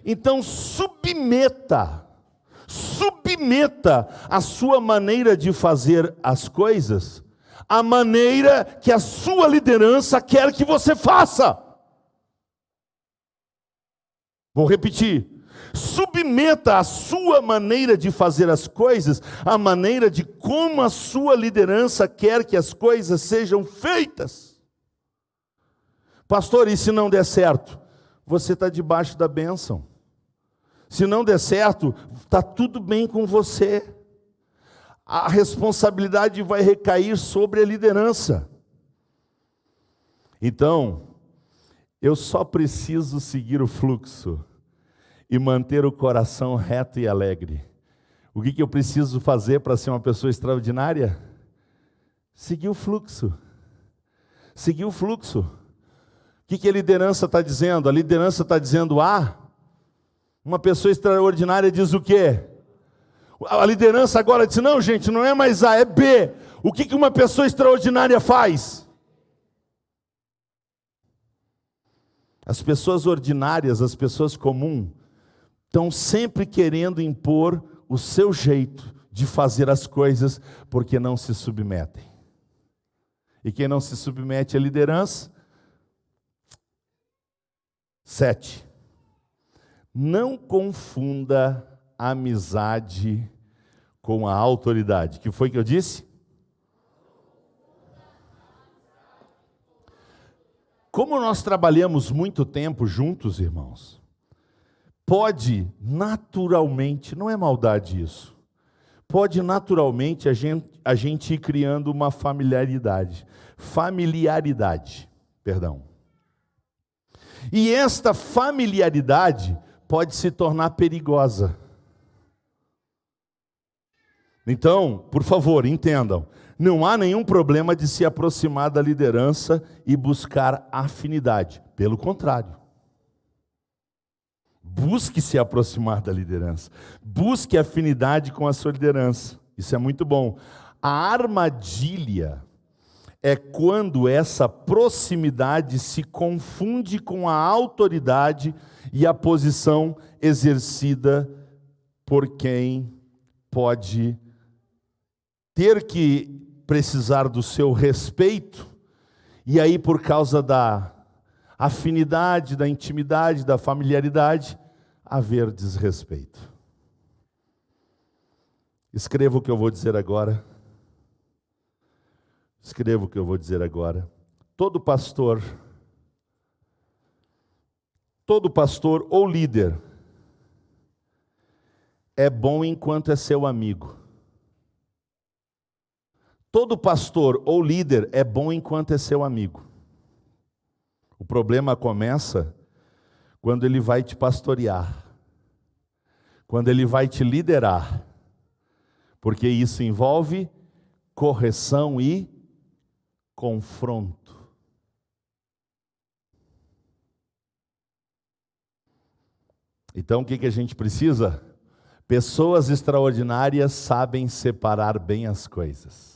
Então submeta a sua maneira de fazer as coisas à maneira que a sua liderança quer que você faça. Vou repetir. Submeta a sua maneira de fazer as coisas à maneira de como a sua liderança quer que as coisas sejam feitas. Pastor, e se não der certo? Você está debaixo da bênção. Se não der certo, está tudo bem com você. A responsabilidade vai recair sobre a liderança. Então, eu só preciso seguir o fluxo e manter o coração reto e alegre. O que eu preciso fazer para ser uma pessoa extraordinária? Seguir o fluxo. Seguir o fluxo. O que a liderança está dizendo? A liderança está dizendo A. Uma pessoa extraordinária diz o quê? A liderança agora diz, não, gente, não é mais A, é B. O que uma pessoa extraordinária faz? As pessoas ordinárias, as pessoas comuns, estão sempre querendo impor o seu jeito de fazer as coisas, porque não se submetem. E quem não se submete à liderança? 7. Não confunda a amizade com a autoridade. O que foi que eu disse? Como nós trabalhamos muito tempo juntos, irmãos, pode naturalmente, não é maldade isso, pode naturalmente a gente ir criando uma familiaridade. E esta familiaridade pode se tornar perigosa. Então, por favor, entendam, não há nenhum problema de se aproximar da liderança e buscar afinidade. Pelo contrário. Busque se aproximar da liderança. Busque afinidade com a sua liderança. Isso é muito bom. A armadilha é quando essa proximidade se confunde com a autoridade e a posição exercida por quem pode ter que precisar do seu respeito, e aí por causa da afinidade, da intimidade, da familiaridade, haver desrespeito. Escreva o que eu vou dizer agora. Escreva o que eu vou dizer agora. Todo pastor ou líder é bom enquanto é seu amigo. Todo pastor ou líder é bom enquanto é seu amigo. O problema começa quando ele vai te pastorear, quando ele vai te liderar, porque isso envolve correção e confronto. Então o que a gente precisa? Pessoas extraordinárias sabem separar bem as coisas.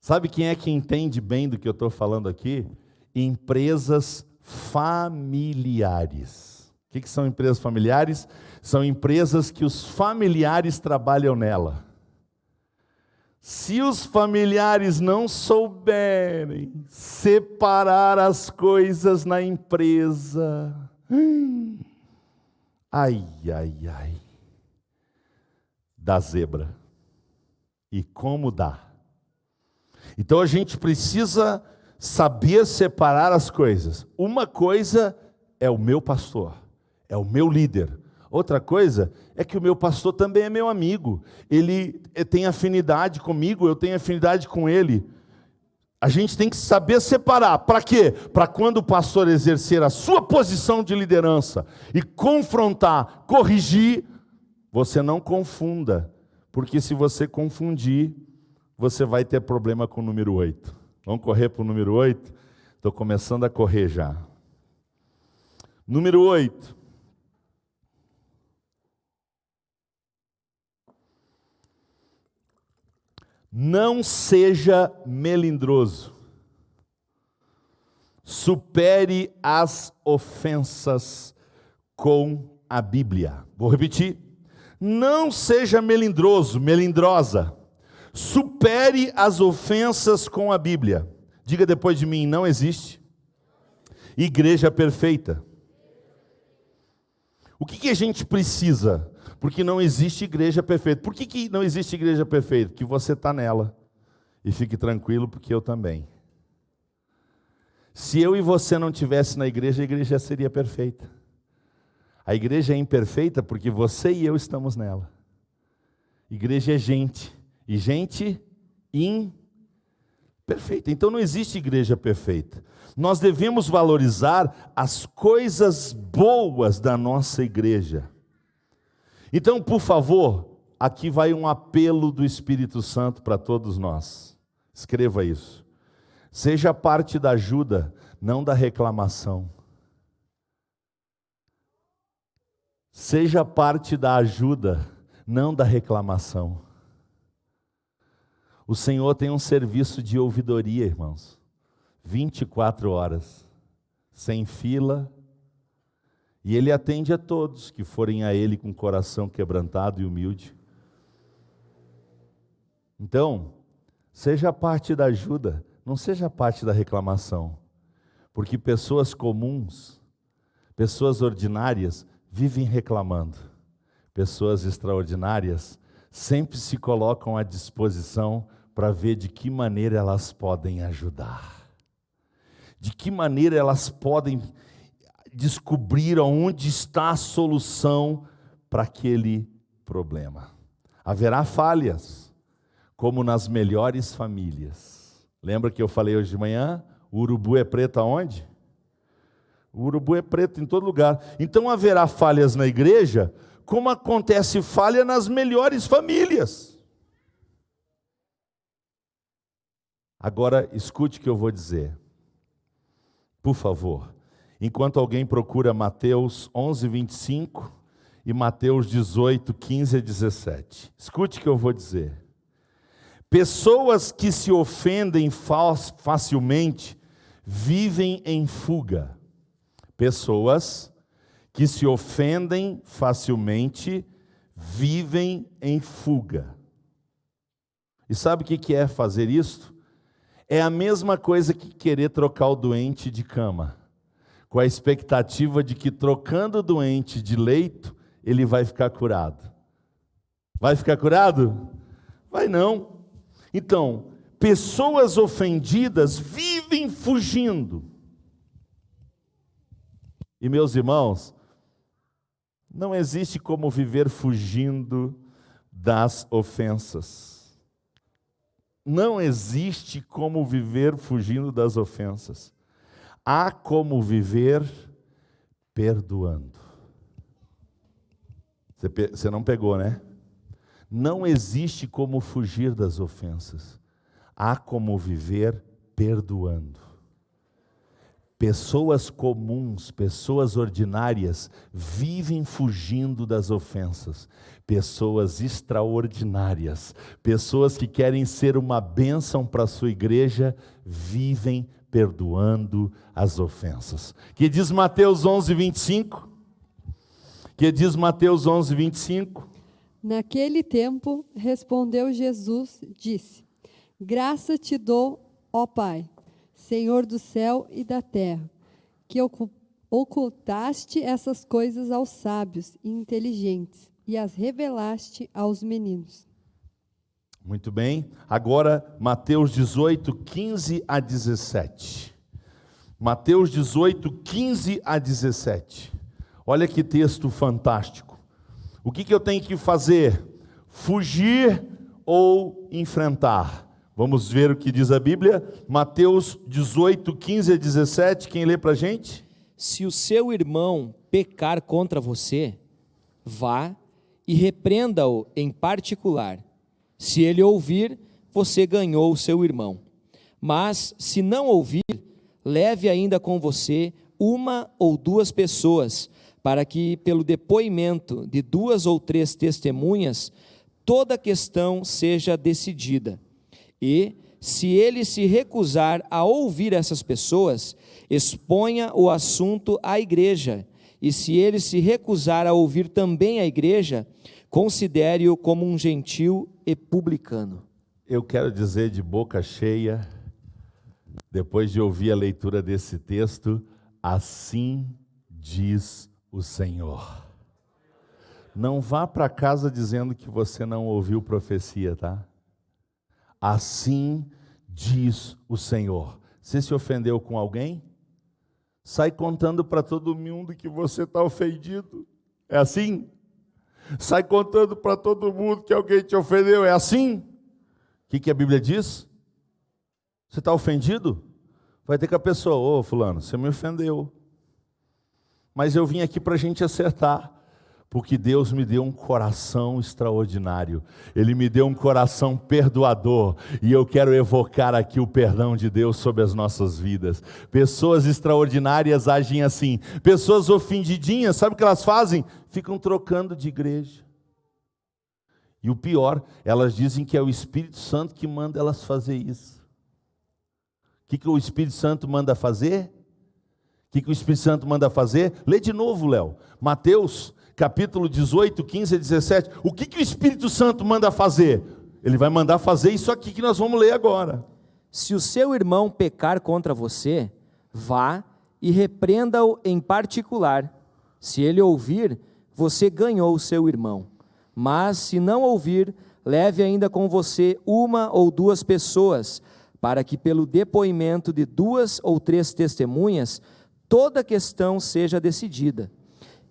Sabe quem é que entende bem do que eu estou falando aqui? Empresas familiares. O que são empresas familiares? São empresas que os familiares trabalham nela. Se os familiares não souberem separar as coisas na empresa, ai, dá zebra. E como dá? Então a gente precisa saber separar as coisas. Uma coisa é o meu pastor, é o meu líder. Outra coisa é que o meu pastor também é meu amigo. Ele tem afinidade comigo, eu tenho afinidade com ele. A gente tem que saber separar. Para quê? Para quando o pastor exercer a sua posição de liderança e confrontar, corrigir, você não confunda. Porque se você confundir, você vai ter problema com o número 8. Vamos correr para o número 8? Estou começando a correr já. Número 8. Não seja melindroso. Supere as ofensas com a Bíblia. Vou repetir. Não seja melindroso, melindrosa. Supere as ofensas com a Bíblia. Diga depois de mim, não existe igreja perfeita. O que a gente precisa? Porque não existe igreja perfeita. Por que não existe igreja perfeita? Porque você está nela. E fique tranquilo, porque eu também. Se eu e você não estivesse na igreja, a igreja seria perfeita. A igreja é imperfeita porque você e eu estamos nela. Igreja é gente. E gente imperfeita. Então não existe igreja perfeita. Nós devemos valorizar as coisas boas da nossa igreja. Então, por favor, aqui vai um apelo do Espírito Santo para todos nós. Escreva isso. Seja parte da ajuda, não da reclamação. Seja parte da ajuda, não da reclamação. O Senhor tem um serviço de ouvidoria, irmãos. 24 horas, sem fila. E Ele atende a todos que forem a Ele com coração quebrantado e humilde. Então, seja parte da ajuda, não seja parte da reclamação. Porque pessoas comuns, pessoas ordinárias, vivem reclamando. Pessoas extraordinárias sempre se colocam à disposição para ver de que maneira elas podem ajudar. De que maneira elas podem descobrir onde está a solução para aquele problema. Haverá falhas, como nas melhores famílias. Lembra que eu falei hoje de manhã? O urubu é preto aonde? O urubu é preto em todo lugar. Então haverá falhas na igreja, como acontece falha nas melhores famílias. Agora, escute o que eu vou dizer. Por favor. Enquanto alguém procura Mateus 11, 25 e Mateus 18, 15 a 17. Escute o que eu vou dizer. Pessoas que se ofendem facilmente vivem em fuga. Pessoas que se ofendem facilmente vivem em fuga. E sabe o que é fazer isso? É a mesma coisa que querer trocar o doente de cama, com a expectativa de que trocando o doente de leito, ele vai ficar curado. Vai ficar curado? Vai não. Então, pessoas ofendidas vivem fugindo. E meus irmãos, não existe como viver fugindo das ofensas. Não existe como viver fugindo das ofensas. Há como viver perdoando. Você não pegou, né? Não existe como fugir das ofensas. Há como viver perdoando. Pessoas comuns, pessoas ordinárias, vivem fugindo das ofensas. Pessoas extraordinárias, pessoas que querem ser uma bênção para a sua igreja, vivem perdoando as ofensas. Que diz Mateus 11:25? Que diz Mateus 11:25? Naquele tempo, respondeu Jesus, disse: Graça te dou, ó Pai, Senhor do céu e da terra, que ocultaste essas coisas aos sábios e inteligentes e as revelaste aos meninos. Muito bem. Agora, Mateus 18, 15 a 17. Mateus 18, 15 a 17. Olha que texto fantástico. O que eu tenho que fazer? Fugir ou enfrentar? Vamos ver o que diz a Bíblia. Mateus 18, 15 a 17. Quem lê para a gente? Se o seu irmão pecar contra você, vá e repreenda-o em particular. Se ele ouvir, você ganhou o seu irmão. Mas, se não ouvir, leve ainda com você uma ou duas pessoas, para que, pelo depoimento de 2 ou 3 testemunhas, toda a questão seja decidida. E, se ele se recusar a ouvir essas pessoas, exponha o assunto à igreja. E se ele se recusar a ouvir também a igreja, considere-o como um gentil e publicano. Eu quero dizer de boca cheia, depois de ouvir a leitura desse texto, assim diz o Senhor. Não vá para casa dizendo que você não ouviu profecia, tá? Assim diz o Senhor. Você se ofendeu com alguém? Sai contando para todo mundo que você está ofendido. É assim? Sai contando para todo mundo que alguém te ofendeu. É assim? O que a Bíblia diz? Você está ofendido? Vai ter que a pessoa, ô fulano, você me ofendeu. Mas eu vim aqui para a gente acertar. Porque Deus me deu um coração extraordinário. Ele me deu um coração perdoador. E eu quero evocar aqui o perdão de Deus sobre as nossas vidas. Pessoas extraordinárias agem assim. Pessoas ofendidinhas, sabe o que elas fazem? Ficam trocando de igreja. E o pior, elas dizem que é o Espírito Santo que manda elas fazer isso. O que o Espírito Santo manda fazer? O que o Espírito Santo manda fazer? Lê de novo, Léo. Mateus capítulo 18, 15 a 17, o que o Espírito Santo manda fazer? Ele vai mandar fazer isso aqui que nós vamos ler agora. Se o seu irmão pecar contra você, vá e repreenda-o em particular. Se ele ouvir, você ganhou o seu irmão. Mas se não ouvir, leve ainda com você uma ou duas pessoas, para que pelo depoimento de 2 ou 3 testemunhas, toda a questão seja decidida.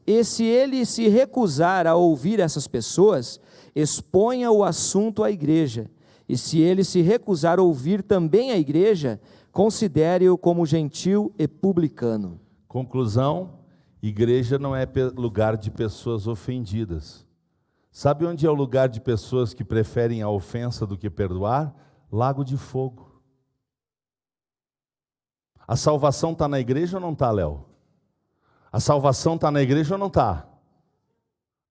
E se ele se recusar a ouvir essas pessoas, exponha o assunto à igreja. E se ele se recusar a ouvir também a igreja, considere-o como gentil e publicano. Conclusão, igreja não é lugar de pessoas ofendidas. Sabe onde é o lugar de pessoas que preferem a ofensa do que perdoar? Lago de fogo. A salvação está na igreja ou não está, Léo? A salvação está na igreja ou não está?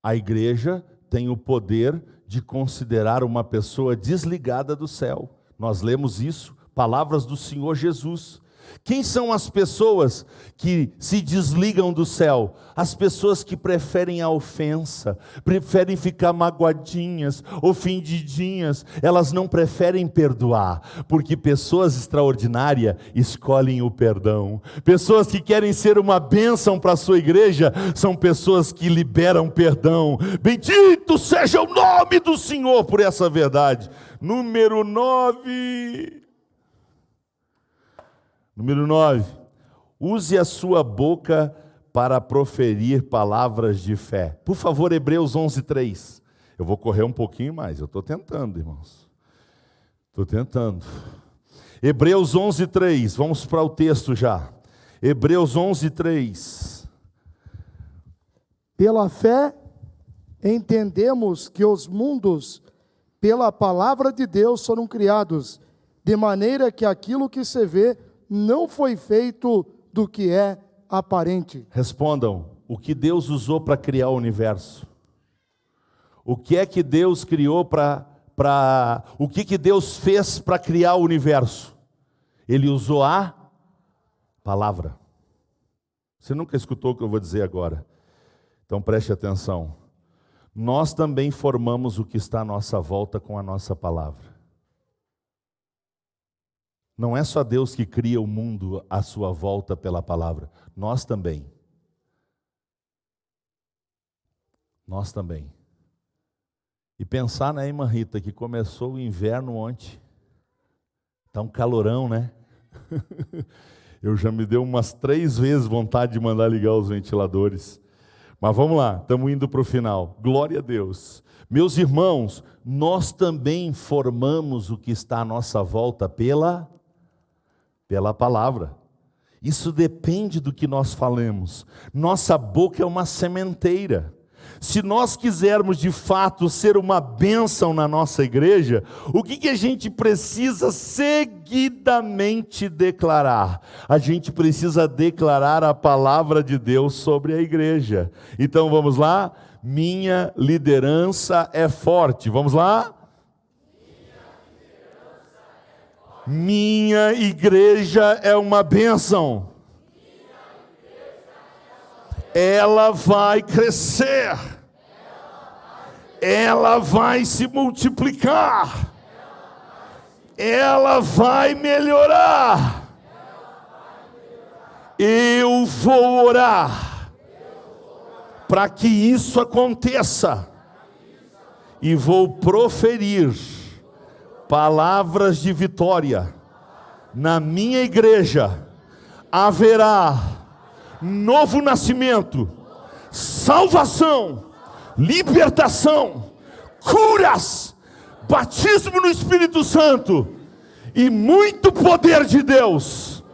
A igreja tem o poder de considerar uma pessoa desligada do céu. Nós lemos isso, palavras do Senhor Jesus. Quem são as pessoas que se desligam do céu? As pessoas que preferem a ofensa, preferem ficar magoadinhas, ofendidinhas. Elas não preferem perdoar, porque pessoas extraordinárias escolhem o perdão. Pessoas que querem ser uma bênção para a sua igreja, são pessoas que liberam perdão. Bendito seja o nome do Senhor por essa verdade. Número 9. Número 9, use a sua boca para proferir palavras de fé. Por favor, Hebreus 11:3. Eu vou correr um pouquinho mais, eu estou tentando, irmãos. Estou tentando. Hebreus 11:3, vamos para o texto já. Hebreus 11:3. Pela fé, entendemos que os mundos, pela palavra de Deus, foram criados, de maneira que aquilo que se vê não foi feito do que é aparente. Respondam, o que Deus usou para criar o universo? O que é que Deus criou o que Deus fez para criar o universo? Ele usou a palavra. Você nunca escutou o que eu vou dizer agora? Então preste atenção. Nós também formamos o que está à nossa volta com a nossa palavra. Não é só Deus que cria o mundo à sua volta pela palavra. Nós também. Nós também. E pensar na irmã Rita, que começou o inverno ontem. Está um calorão, né? Eu já me deu umas 3 vezes vontade de mandar ligar os ventiladores. Mas vamos lá, estamos indo para o final. Glória a Deus. Meus irmãos, nós também formamos o que está à nossa volta pela palavra. Isso depende do que nós falemos. Nossa boca é uma sementeira. Se nós quisermos de fato ser uma bênção na nossa igreja, o que a gente precisa seguidamente declarar? A gente precisa declarar a palavra de Deus sobre a igreja. Então vamos lá? Minha liderança é forte. Vamos lá? Minha igreja é uma bênção. Ela vai crescer. Ela vai se multiplicar. Ela vai melhorar. Eu vou orar para que isso aconteça. E vou proferir palavras de vitória. Na minha igreja haverá novo nascimento, salvação, libertação, curas, batismo no Espírito Santo e muito poder de Deus.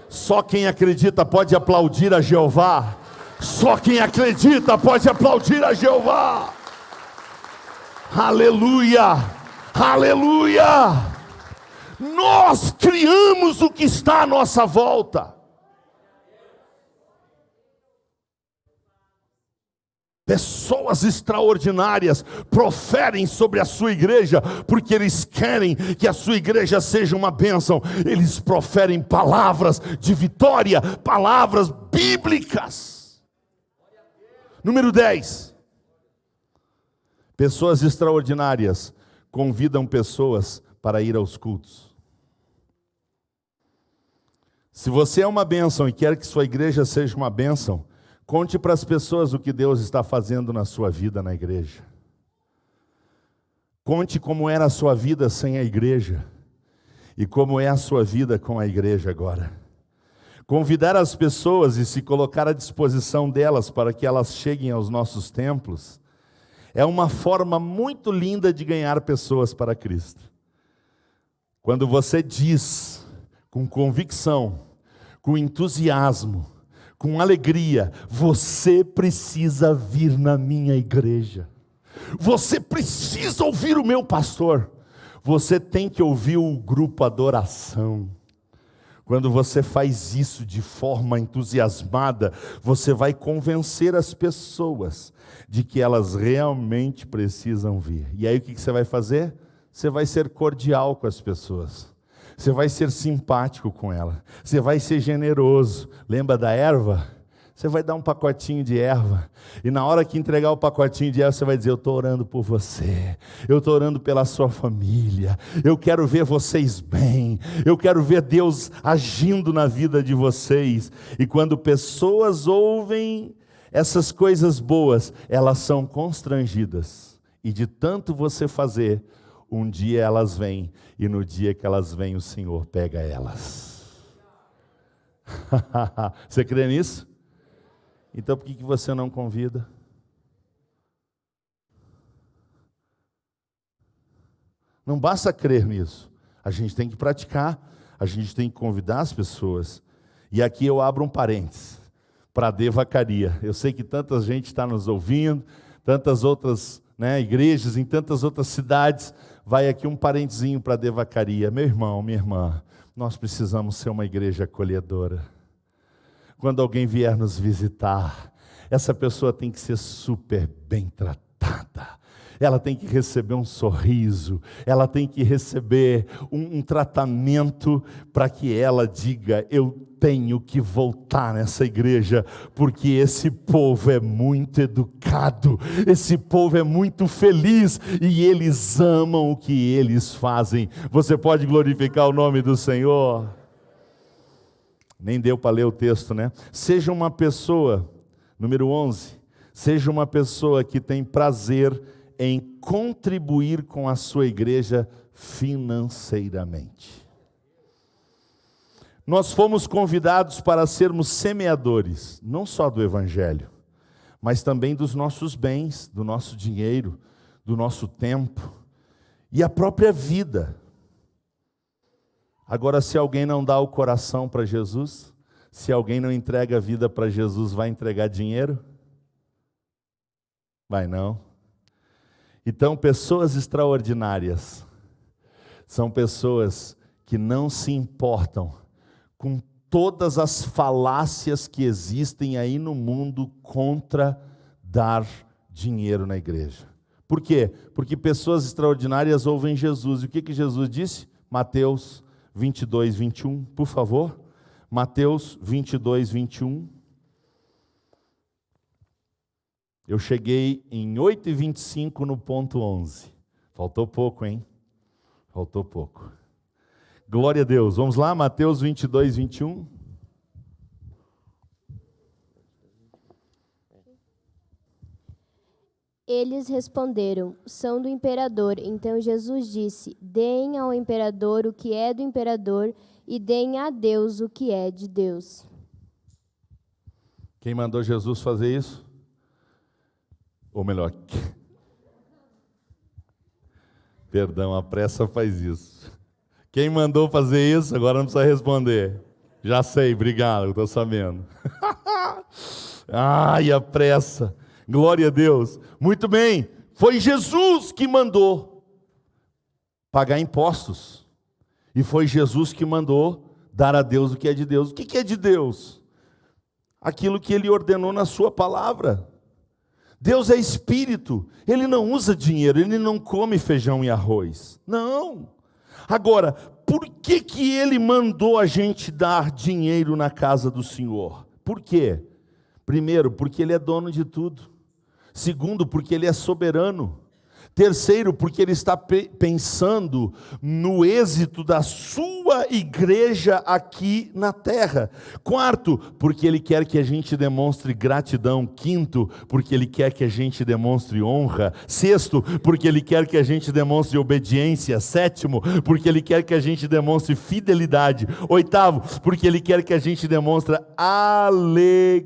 Só quem acredita pode aplaudir a Jeová. Só quem acredita pode aplaudir a Jeová. Aleluia! Aleluia! Nós criamos o que está à nossa volta. Pessoas extraordinárias proferem sobre a sua igreja, porque eles querem que a sua igreja seja uma bênção. Eles proferem palavras de vitória, palavras bíblicas. Número 10. Pessoas extraordinárias convidam pessoas para ir aos cultos. Se você é uma bênção e quer que sua igreja seja uma bênção, conte para as pessoas o que Deus está fazendo na sua vida na igreja. Conte como era a sua vida sem a igreja e como é a sua vida com a igreja agora. Convidar as pessoas e se colocar à disposição delas para que elas cheguem aos nossos templos é uma forma muito linda de ganhar pessoas para Cristo. Quando você diz com convicção, com entusiasmo, com alegria, você precisa vir na minha igreja. Você precisa ouvir o meu pastor. Você tem que ouvir o grupo adoração. Quando você faz isso de forma entusiasmada, você vai convencer as pessoas de que elas realmente precisam vir. E aí o que você vai fazer? Você vai ser cordial com as pessoas. Você vai ser simpático com ela. Você vai ser generoso. Lembra da erva? Você vai dar um pacotinho de erva, e na hora que entregar o pacotinho de erva, você vai dizer: eu estou orando por você, eu estou orando pela sua família, eu quero ver vocês bem, eu quero ver Deus agindo na vida de vocês. E quando pessoas ouvem essas coisas boas, elas são constrangidas, e de tanto você fazer, um dia elas vêm, e no dia que elas vêm, o Senhor pega elas. Você crê nisso? Então por que você não convida? Não basta crer nisso, a gente tem que praticar, a gente tem que convidar as pessoas. E aqui eu abro um parênteses para a Devacaria. Eu sei que tanta gente está nos ouvindo, tantas outras igrejas em tantas outras cidades. Vai aqui um parentezinho para a Devacaria. Meu irmão, minha irmã, nós precisamos ser uma igreja acolhedora. Quando alguém vier nos visitar, essa pessoa tem que ser super bem tratada. Ela tem que receber um sorriso, ela tem que receber um tratamento para que ela diga: eu tenho que voltar nessa igreja, porque esse povo é muito educado, esse povo é muito feliz, e eles amam o que eles fazem. Você pode glorificar o nome do Senhor? Nem deu para ler o texto, né? Seja uma pessoa, número 11, seja uma pessoa que tem prazer em contribuir com a sua igreja financeiramente. Nós fomos convidados para sermos semeadores, não só do Evangelho, mas também dos nossos bens, do nosso dinheiro, do nosso tempo e a própria vida. Agora, se alguém não dá o coração para Jesus, se alguém não entrega a vida para Jesus, vai entregar dinheiro? Vai não. Então, pessoas extraordinárias são pessoas que não se importam com todas as falácias que existem aí no mundo contra dar dinheiro na igreja. Por quê? Porque pessoas extraordinárias ouvem Jesus. E o que Jesus disse? Mateus 22, 21, por favor. Mateus 22, 21. Eu cheguei em 8h25 no ponto 11. Faltou pouco, hein? Faltou pouco. Glória a Deus. Vamos lá, Mateus 22, 21. Eles responderam: são do imperador. Então Jesus disse: deem ao imperador o que é do imperador e deem a Deus o que é de Deus. Quem mandou Jesus fazer isso? Ou melhor, perdão, a pressa faz isso. Quem mandou fazer isso? Agora não precisa responder. Já sei, obrigado, estou sabendo. Ai, a pressa. Glória a Deus. Muito bem, foi Jesus que mandou pagar impostos. E foi Jesus que mandou dar a Deus o que é de Deus. O que é de Deus? Aquilo que Ele ordenou na sua palavra. Deus é espírito, Ele não usa dinheiro, Ele não come feijão e arroz. Não. Agora, por que Ele mandou a gente dar dinheiro na casa do Senhor? Por quê? Primeiro, porque Ele é dono de tudo. Segundo, porque Ele é soberano. Terceiro, porque Ele está pensando no êxito da sua igreja aqui na terra. Quarto, porque Ele quer que a gente demonstre gratidão. Quinto, porque Ele quer que a gente demonstre honra. Sexto, porque Ele quer que a gente demonstre obediência. Sétimo, porque Ele quer que a gente demonstre fidelidade. Oitavo, porque Ele quer que a gente demonstre alegria.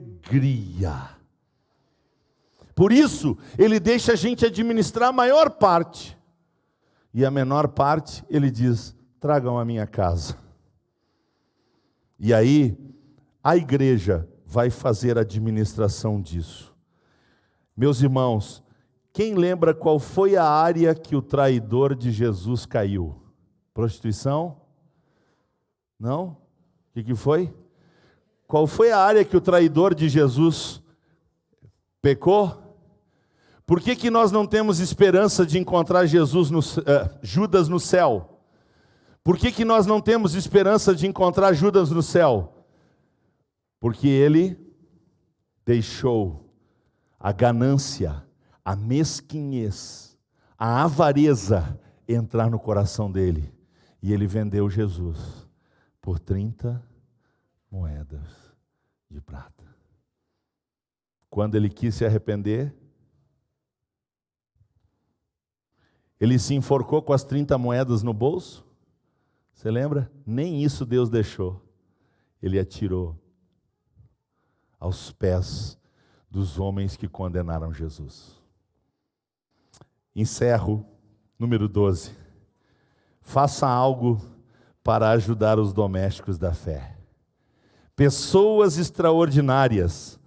Por isso, Ele deixa a gente administrar a maior parte. E a menor parte, Ele diz: tragam a minha casa. E aí, a igreja vai fazer a administração disso. Meus irmãos, quem lembra qual foi a área que o traidor de Jesus caiu? Prostituição? Não? O que foi? Qual foi a área que o traidor de Jesus pecou? Por que nós não temos esperança de encontrar Judas no céu? Por que nós não temos esperança de encontrar Judas no céu? Porque ele deixou a ganância, a mesquinhez, a avareza entrar no coração dele. E ele vendeu Jesus por 30 moedas de prata. Quando ele quis se arrepender, ele se enforcou com as 30 moedas no bolso. Você lembra? Nem isso Deus deixou. Ele atirou aos pés dos homens que condenaram Jesus. Encerro, número 12. Faça algo para ajudar os domésticos da fé. Pessoas extraordinárias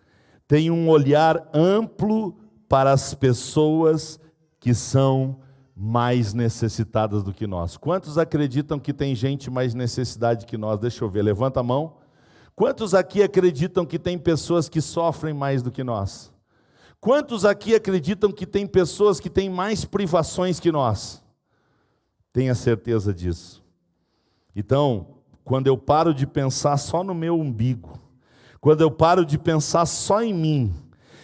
têm um olhar amplo para as pessoas que são mais necessitadas do que nós. Quantos acreditam que tem gente mais necessidade que nós? Deixa eu ver, levanta a mão. Quantos aqui acreditam que tem pessoas que sofrem mais do que nós? Quantos aqui acreditam que tem pessoas que têm mais privações que nós? Tenha certeza disso. Então, quando eu paro de pensar só no meu umbigo, quando eu paro de pensar só em mim,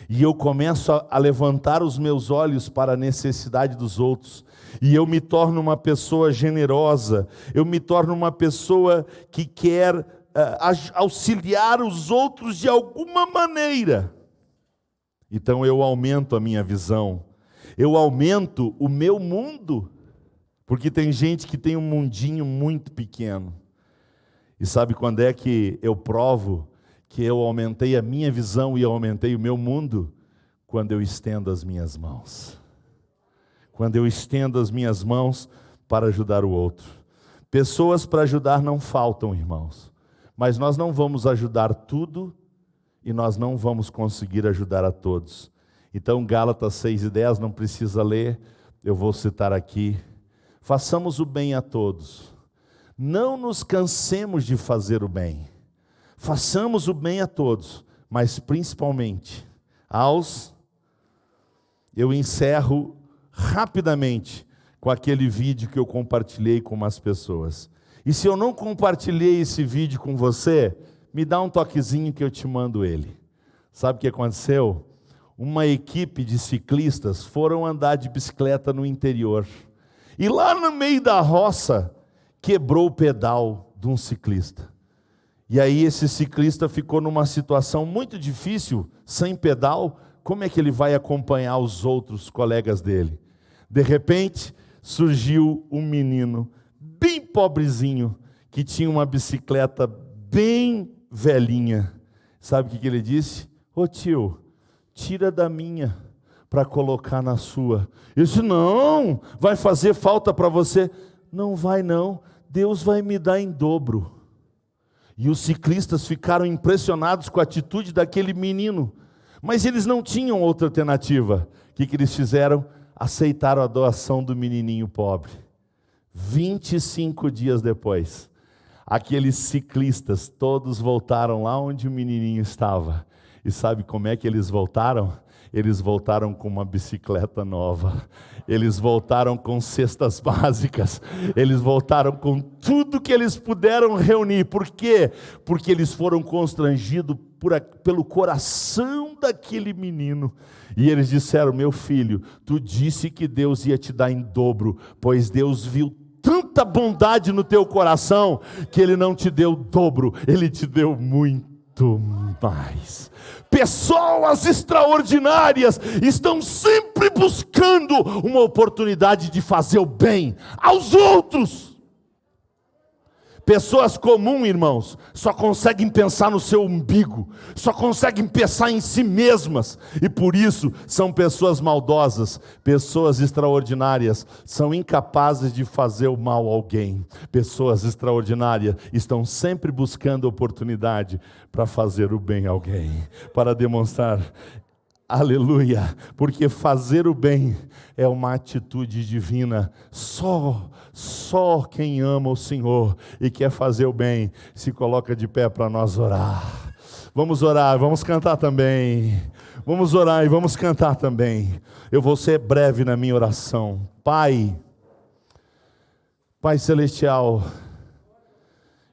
e eu começo a levantar os meus olhos para a necessidade dos outros, e eu me torno uma pessoa generosa, eu me torno uma pessoa que quer auxiliar os outros de alguma maneira. Então eu aumento a minha visão, eu aumento o meu mundo, porque tem gente que tem um mundinho muito pequeno. E sabe quando é que eu provo que eu aumentei a minha visão e eu aumentei o meu mundo? Quando eu estendo as minhas mãos. Quando eu estendo as minhas mãos para ajudar o outro. Pessoas para ajudar não faltam, irmãos. Mas nós não vamos ajudar tudo e nós não vamos conseguir ajudar a todos. Então, Gálatas 6:10, não precisa ler, eu vou citar aqui. Façamos o bem a todos. Não nos cansemos de fazer o bem. Façamos o bem a todos, mas principalmente aos... Eu encerro rapidamente com aquele vídeo que eu compartilhei com umas pessoas. E se eu não compartilhei esse vídeo com você, me dá um toquezinho que eu te mando ele. Sabe o que aconteceu? Uma equipe de ciclistas foram andar de bicicleta no interior. E lá no meio da roça, quebrou o pedal de um ciclista. E aí esse ciclista ficou numa situação muito difícil, sem pedal. Como é que ele vai acompanhar os outros colegas dele? De repente, surgiu um menino bem pobrezinho, que tinha uma bicicleta bem velhinha. Sabe o que ele disse? Ô tio, tira da minha para colocar na sua. Eu disse, não, vai fazer falta para você. Não vai não, Deus vai me dar em dobro. E os ciclistas ficaram impressionados com a atitude daquele menino. Mas eles não tinham outra alternativa. O que eles fizeram? Aceitaram a doação do menininho pobre. 25 dias depois, aqueles ciclistas todos voltaram lá onde o menininho estava. E sabe como é que eles voltaram? Eles voltaram com uma bicicleta nova. Eles voltaram com cestas básicas. Eles voltaram com tudo que eles puderam reunir. Por quê? Porque eles foram constrangidos pelo coração daquele menino. E eles disseram, meu filho, tu disse que Deus ia te dar em dobro, pois Deus viu tanta bondade no teu coração, que Ele não te deu dobro, Ele te deu muito mais. Pessoas extraordinárias estão sempre buscando uma oportunidade de fazer o bem aos outros. Pessoas comuns, irmãos, só conseguem pensar no seu umbigo, só conseguem pensar em si mesmas, e por isso são pessoas maldosas. Pessoas extraordinárias são incapazes de fazer o mal a alguém. Pessoas extraordinárias estão sempre buscando oportunidade para fazer o bem a alguém, para demonstrar. Aleluia, porque fazer o bem é uma atitude divina. Só quem ama o Senhor e quer fazer o bem se coloca de pé para nós orar. Vamos orar, vamos cantar também. Vamos orar e vamos cantar também. Eu vou ser breve na minha oração. Pai Celestial,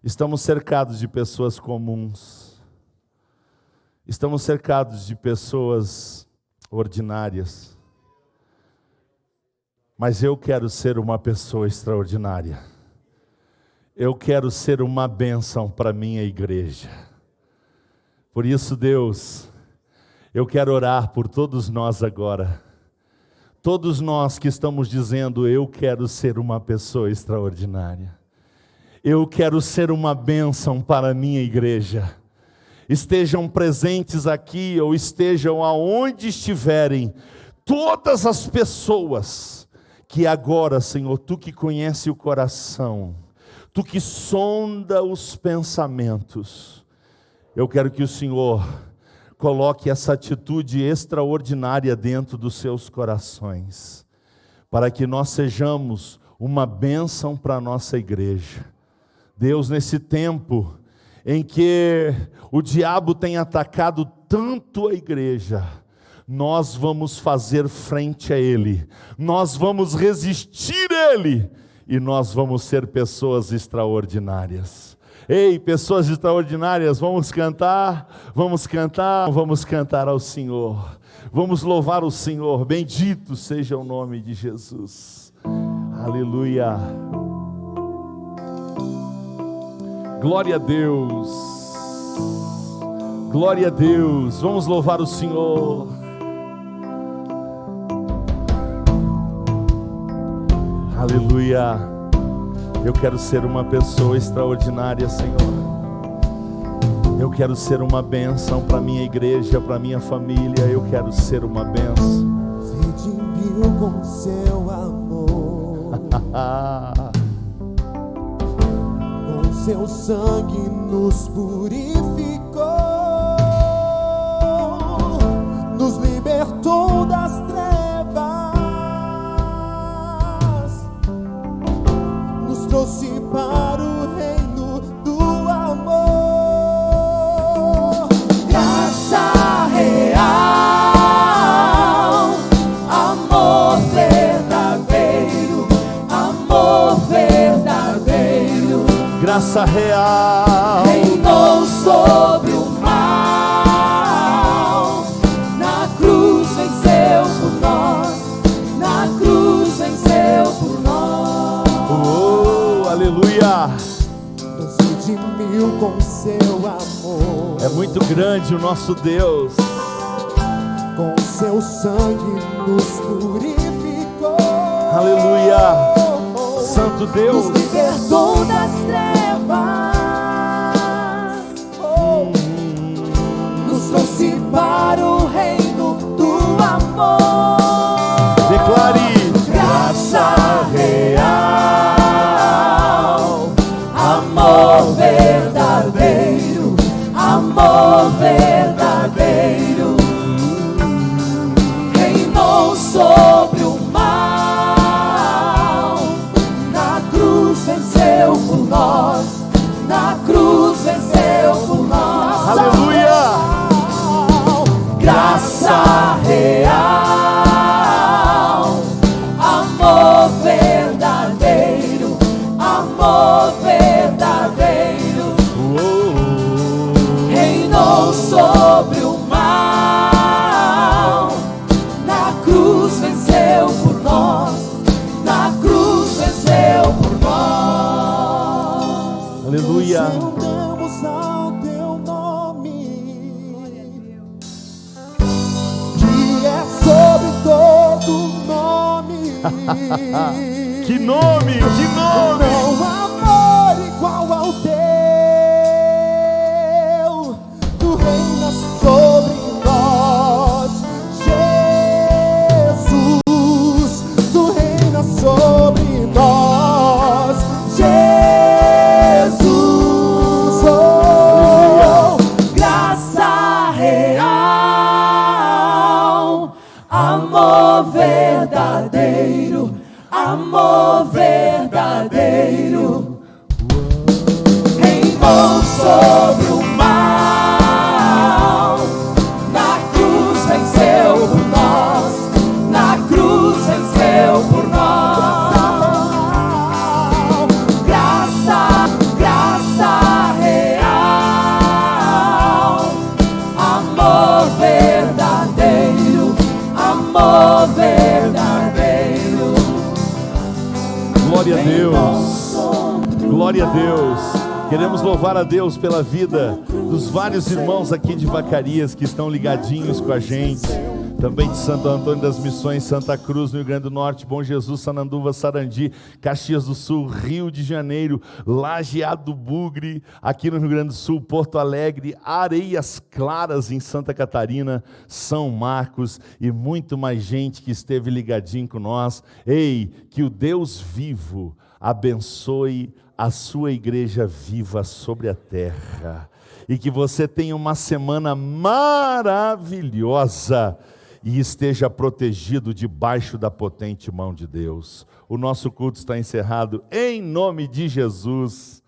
estamos cercados de pessoas comuns. Estamos cercados de pessoas ordinárias, mas eu quero ser uma pessoa extraordinária. Eu quero ser uma bênção para a minha igreja. Por isso, Deus, eu quero orar por todos nós agora. Todos nós que estamos dizendo, eu quero ser uma pessoa extraordinária. Eu quero ser uma bênção para a minha igreja. Estejam presentes aqui ou estejam aonde estiverem, todas as pessoas que agora, Senhor, Tu que conhece o coração, Tu que sonda os pensamentos, eu quero que o Senhor coloque essa atitude extraordinária dentro dos seus corações, para que nós sejamos uma bênção para a nossa igreja. Deus, nesse tempo em que o diabo tem atacado tanto a igreja, nós vamos fazer frente a ele, nós vamos resistir a ele, e nós vamos ser pessoas extraordinárias. Ei, pessoas extraordinárias, vamos cantar ao Senhor, vamos louvar o Senhor, bendito seja o nome de Jesus, aleluia. Glória a Deus, glória a Deus, vamos louvar o Senhor. Aleluia, eu quero ser uma pessoa extraordinária, Senhor. Eu quero ser uma bênção para minha igreja, para minha família, eu quero ser uma bênção. Se redimiu com seu amor. Seu sangue nos purificou, nos libertou das trevas, nos trouxe para o reino do amor. Graça real, amor verdadeiro, amor verdadeiro. Graça real reinou sobre o mal, na cruz venceu por nós, na cruz venceu por nós. Oh, aleluia. Nos redimiu com seu amor. É muito grande o nosso Deus. Com seu sangue nos purificou. Aleluia. Santo Deus, nos libertou das trevas, nos trouxe para o reino do amor. Declare: graça real, amor verdadeiro, amor verdadeiro, reinou sobre o venceu por nós, na cruz venceu por nós. Aleluia! Graça real, amor verdadeiro, amor verdadeiro, reinou sobre o mal, na cruz venceu por nós, na cruz venceu por nós. Aleluia. Cantamos ao teu nome, que é sobre todo nome. Que nome, que nome! Não há amor igual ao teu, tu reinas sobre nós, Jesus, tu reinas sobre nós, Jesus, oh, graça real, amor verdadeiro, reinou sobre o mal. Na cruz venceu por nós, na cruz venceu por nós. Graça, graça real, amor verdadeiro, amor verdadeiro. Glória a Deus, glória a Deus. Queremos louvar a Deus pela vida dos vários irmãos aqui de Vacaria que estão ligadinhos com a gente. Também de Santo Antônio das Missões, Santa Cruz, no Rio Grande do Norte, Bom Jesus, Sananduva, Sarandi, Caxias do Sul, Rio de Janeiro, Lajeado do Bugre, aqui no Rio Grande do Sul, Porto Alegre, Areias Claras em Santa Catarina, São Marcos e muito mais gente que esteve ligadinho com nós. Ei, que o Deus vivo abençoe a sua igreja viva sobre a terra e que você tenha uma semana maravilhosa e esteja protegido debaixo da potente mão de Deus. O nosso culto está encerrado em nome de Jesus.